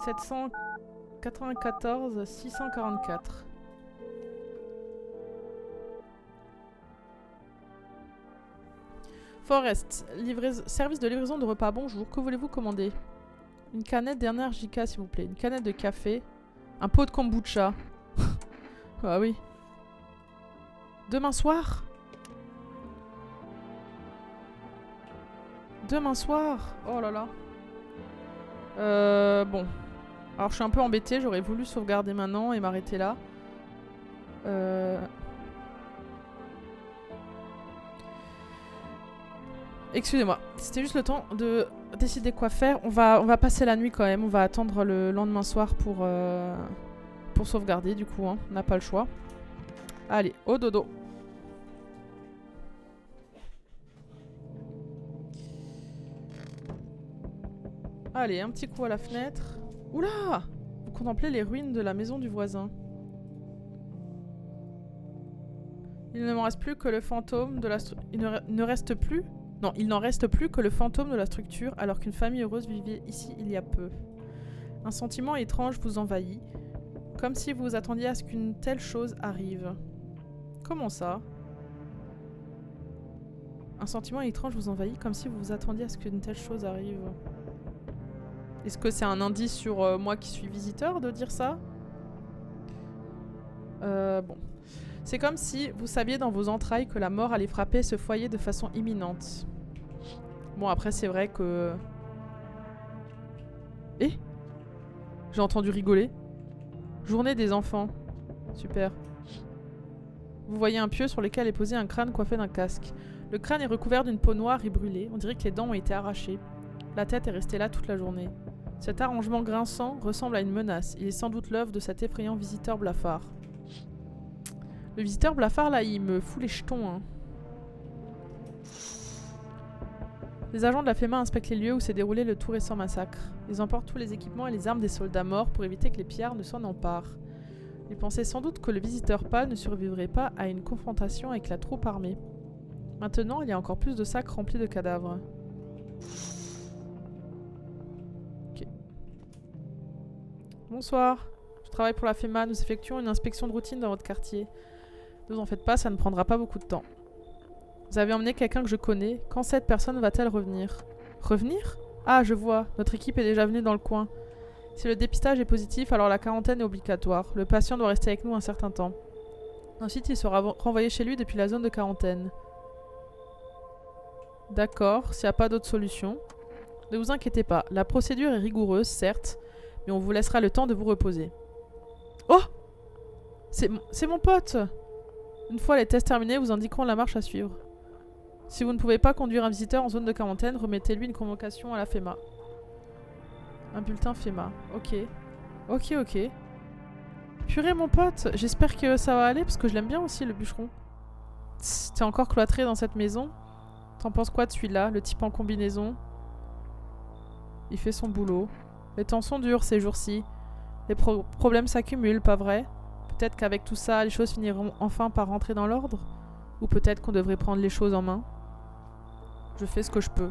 794 644. Forest, service de livraison de repas. Bonjour, que voulez-vous commander? Une canette d'Energica, s'il vous plaît. Une canette de café. Un pot de kombucha. Ah oui. Demain soir? Demain soir? Oh là là. Bon. Alors je suis un peu embêtée, j'aurais voulu sauvegarder maintenant et m'arrêter là. Excusez-moi, c'était juste le temps de décider quoi faire. On va passer la nuit quand même, on va attendre le lendemain soir pour sauvegarder du coup, hein. On n'a pas le choix. Allez, au dodo. Allez, un petit coup à la fenêtre. Oula! Vous contemplez les ruines de la maison du voisin. Il ne m'en reste plus que le fantôme de la... Il n'en reste plus que le fantôme de la structure alors qu'une famille heureuse vivait ici il y a peu. Un sentiment étrange vous envahit, comme si vous attendiez à ce qu'une telle chose arrive. Comment ça? Un sentiment étrange vous envahit, comme si vous vous attendiez à ce qu'une telle chose arrive. Est-ce que c'est un indice sur moi qui suis visiteur de dire ça? Bon. C'est comme si vous saviez dans vos entrailles que la mort allait frapper ce foyer de façon imminente. Bon, après, c'est vrai que... Eh? J'ai entendu rigoler. Journée des enfants. Super. Vous voyez un pieu sur lequel est posé un crâne coiffé d'un casque. Le crâne est recouvert d'une peau noire et brûlée. On dirait que les dents ont été arrachées. La tête est restée là toute la journée. Cet arrangement grinçant ressemble à une menace. Il est sans doute l'œuvre de cet effrayant visiteur blafard. Le visiteur blafard, là, il me fout les jetons, hein. Les agents de la FEMA inspectent les lieux où s'est déroulé le tout récent massacre. Ils emportent tous les équipements et les armes des soldats morts pour éviter que les pillards ne s'en emparent. Ils pensaient sans doute que le visiteur pâle ne survivrait pas à une confrontation avec la troupe armée. Maintenant, il y a encore plus de sacs remplis de cadavres. Ok. Bonsoir. Je travaille pour la FEMA. Nous effectuons une inspection de routine dans votre quartier. Ne vous en faites pas, ça ne prendra pas beaucoup de temps. Vous avez emmené quelqu'un que je connais. Quand cette personne va-t-elle revenir? Revenir? Ah, je vois. Notre équipe est déjà venue dans le coin. Si le dépistage est positif, alors la quarantaine est obligatoire. Le patient doit rester avec nous un certain temps. Ensuite, il sera renvoyé chez lui depuis la zone de quarantaine. D'accord, s'il n'y a pas d'autre solution. Ne vous inquiétez pas, la procédure est rigoureuse, certes, mais on vous laissera le temps de vous reposer. Oh! C'est mon pote! Une fois les tests terminés, vous indiquerons la marche à suivre. Si vous ne pouvez pas conduire un visiteur en zone de quarantaine, remettez-lui une convocation à la FEMA. Un bulletin FEMA, ok. Ok. Purée mon pote, j'espère que ça va aller parce que je l'aime bien aussi le bûcheron. T'es encore cloîtré dans cette maison? T'en penses quoi de celui-là, le type en combinaison? Il fait son boulot. Les temps sont durs ces jours-ci. Les problèmes s'accumulent, pas vrai? Peut-être qu'avec tout ça, les choses finiront enfin par rentrer dans l'ordre? Ou peut-être qu'on devrait prendre les choses en main? Je fais ce que je peux.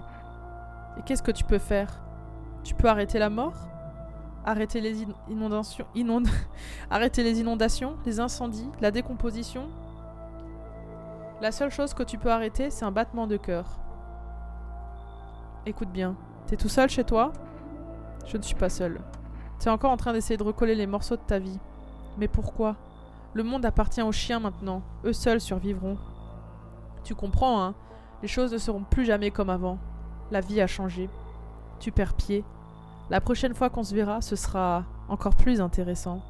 Et qu'est-ce que tu peux faire? Tu peux arrêter la mort? Arrêter les inondations, arrêter les inondations, les incendies, la décomposition? La seule chose que tu peux arrêter, c'est un battement de cœur. Écoute bien, t'es tout seul chez toi? Je ne suis pas seul. T'es encore en train d'essayer de recoller les morceaux de ta vie. Mais pourquoi? Le monde appartient aux chiens maintenant. Eux seuls survivront. Tu comprends, hein? Les choses ne seront plus jamais comme avant. La vie a changé. Tu perds pied. La prochaine fois qu'on se verra, ce sera encore plus intéressant.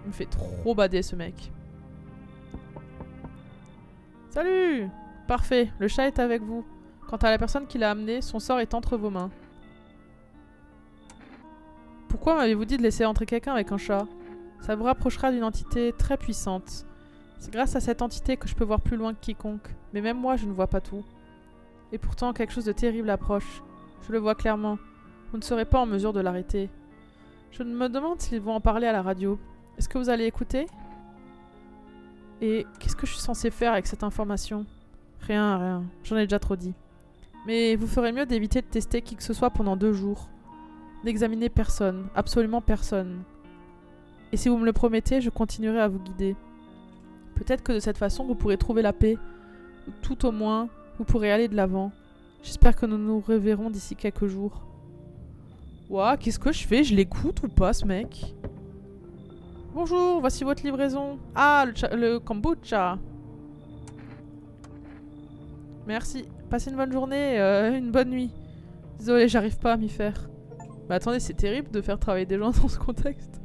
Il me fait trop bader ce mec. Salut! Parfait, le chat est avec vous. Quant à la personne qui l'a amené, son sort est entre vos mains. Pourquoi m'avez-vous dit de laisser entrer quelqu'un avec un chat? Ça vous rapprochera d'une entité très puissante. C'est grâce à cette entité que je peux voir plus loin que quiconque. Mais même moi, je ne vois pas tout. Et pourtant, quelque chose de terrible approche. Je le vois clairement. Vous ne serez pas en mesure de l'arrêter. Je me demande s'ils vont en parler à la radio. Est-ce que vous allez écouter? Et qu'est-ce que je suis censée faire avec cette information? Rien. J'en ai déjà trop dit. Mais vous ferez mieux d'éviter de tester qui que ce soit pendant 2 jours. N'examinez personne, absolument personne. Et si vous me le promettez, je continuerai à vous guider. Peut-être que de cette façon, vous pourrez trouver la paix. Ou tout au moins, vous pourrez aller de l'avant. J'espère que nous nous reverrons d'ici quelques jours. Ouah, qu'est-ce que je fais? Je l'écoute ou pas, ce mec? Bonjour, voici votre livraison. Ah, le kombucha. Merci. Passez une bonne journée, une bonne nuit. Désolé, j'arrive pas à m'y faire. Mais attendez, c'est terrible de faire travailler des gens dans ce contexte.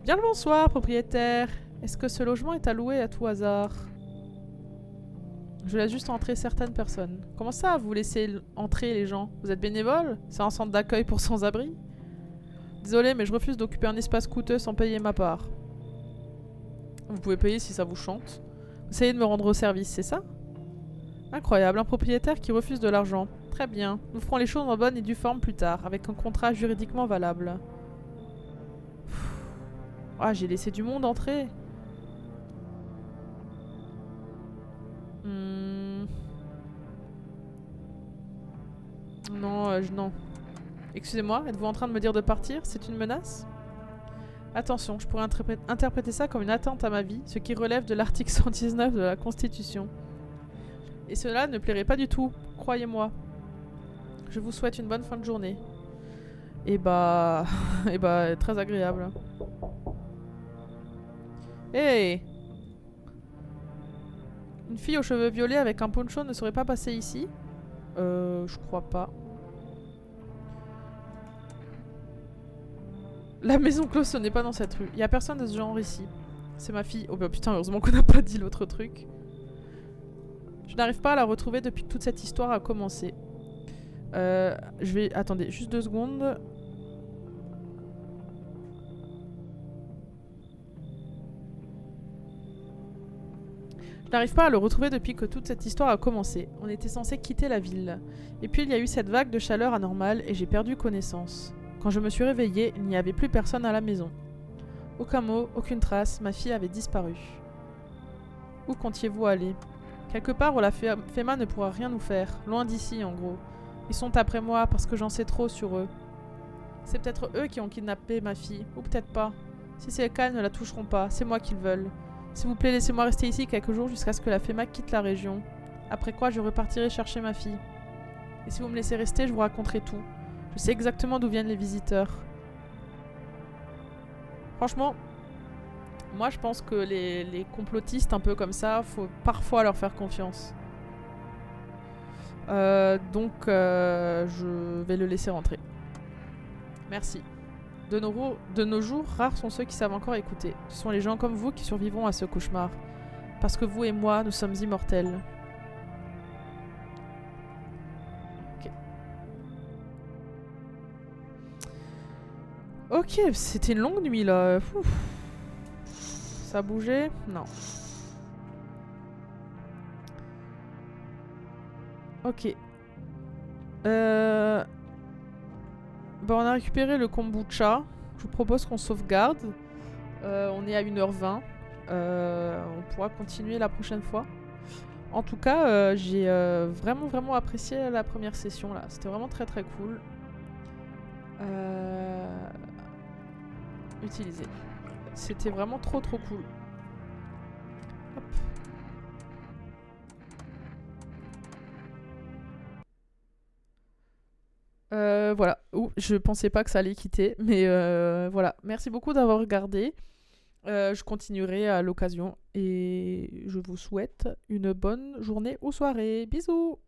Bien le bonsoir, propriétaire. Est-ce que ce logement est alloué à tout hasard? Je laisse juste entrer certaines personnes. Comment ça, vous laissez entrer les gens? Vous êtes bénévole? C'est un centre d'accueil pour sans-abri? Désolé, mais je refuse d'occuper un espace coûteux sans payer ma part. Vous pouvez payer si ça vous chante. Vous essayez de me rendre au service, c'est ça? Incroyable, un propriétaire qui refuse de l'argent. Très bien, nous ferons les choses en bonne et due forme plus tard, avec un contrat juridiquement valable. Ah, j'ai laissé du monde entrer. Non, non. Excusez-moi, êtes-vous en train de me dire de partir? C'est une menace? Attention, je pourrais interpréter ça comme une atteinte à ma vie, ce qui relève de l'article 119 de la Constitution. Et cela ne plairait pas du tout, croyez-moi. Je vous souhaite une bonne fin de journée. Et bah... et bah, très agréable. Hey! Une fille aux cheveux violets avec un poncho ne serait pas passée ici? Je crois pas. La maison close, ce n'est pas dans cette rue. Il y a personne de ce genre ici. C'est ma fille. Oh bah putain, heureusement qu'on n'a pas dit l'autre truc. Je n'arrive pas à la retrouver depuis que toute cette histoire a commencé. Je vais... Attendez, juste 2 secondes. Je n'arrive pas à le retrouver depuis que toute cette histoire a commencé. On était censé quitter la ville. Et puis il y a eu cette vague de chaleur anormale et j'ai perdu connaissance. Quand je me suis réveillée, il n'y avait plus personne à la maison. Aucun mot, aucune trace, ma fille avait disparu. Où comptiez-vous aller? Quelque part où la FEMA ne pourra rien nous faire. Loin d'ici, en gros. Ils sont après moi parce que j'en sais trop sur eux. C'est peut-être eux qui ont kidnappé ma fille. Ou peut-être pas. Si c'est le cas, ils ne la toucheront pas. C'est moi qu'ils veulent. S'il vous plaît, laissez-moi rester ici quelques jours jusqu'à ce que la FEMA quitte la région. Après quoi, je repartirai chercher ma fille. Et si vous me laissez rester, je vous raconterai tout. Je sais exactement d'où viennent les visiteurs. Franchement, moi je pense que les complotistes un peu comme ça, faut parfois leur faire confiance. Donc je vais le laisser rentrer. Merci. De nos jours, rares sont ceux qui savent encore écouter. Ce sont les gens comme vous qui survivront à ce cauchemar. Parce que vous et moi, nous sommes immortels. Ok, c'était une longue nuit là. Ouf. Ça a bougé? Non. Ok. Bon, on a récupéré le kombucha. Je vous propose qu'on sauvegarde. On est à 1h20. On pourra continuer la prochaine fois. En tout cas, j'ai vraiment apprécié la première session là. C'était vraiment très cool. Utiliser. C'était vraiment trop cool. Hop. Voilà. Ouh, je pensais pas que ça allait quitter, mais voilà. Merci beaucoup d'avoir regardé. Je continuerai à l'occasion et je vous souhaite une bonne journée ou soirée. Bisous!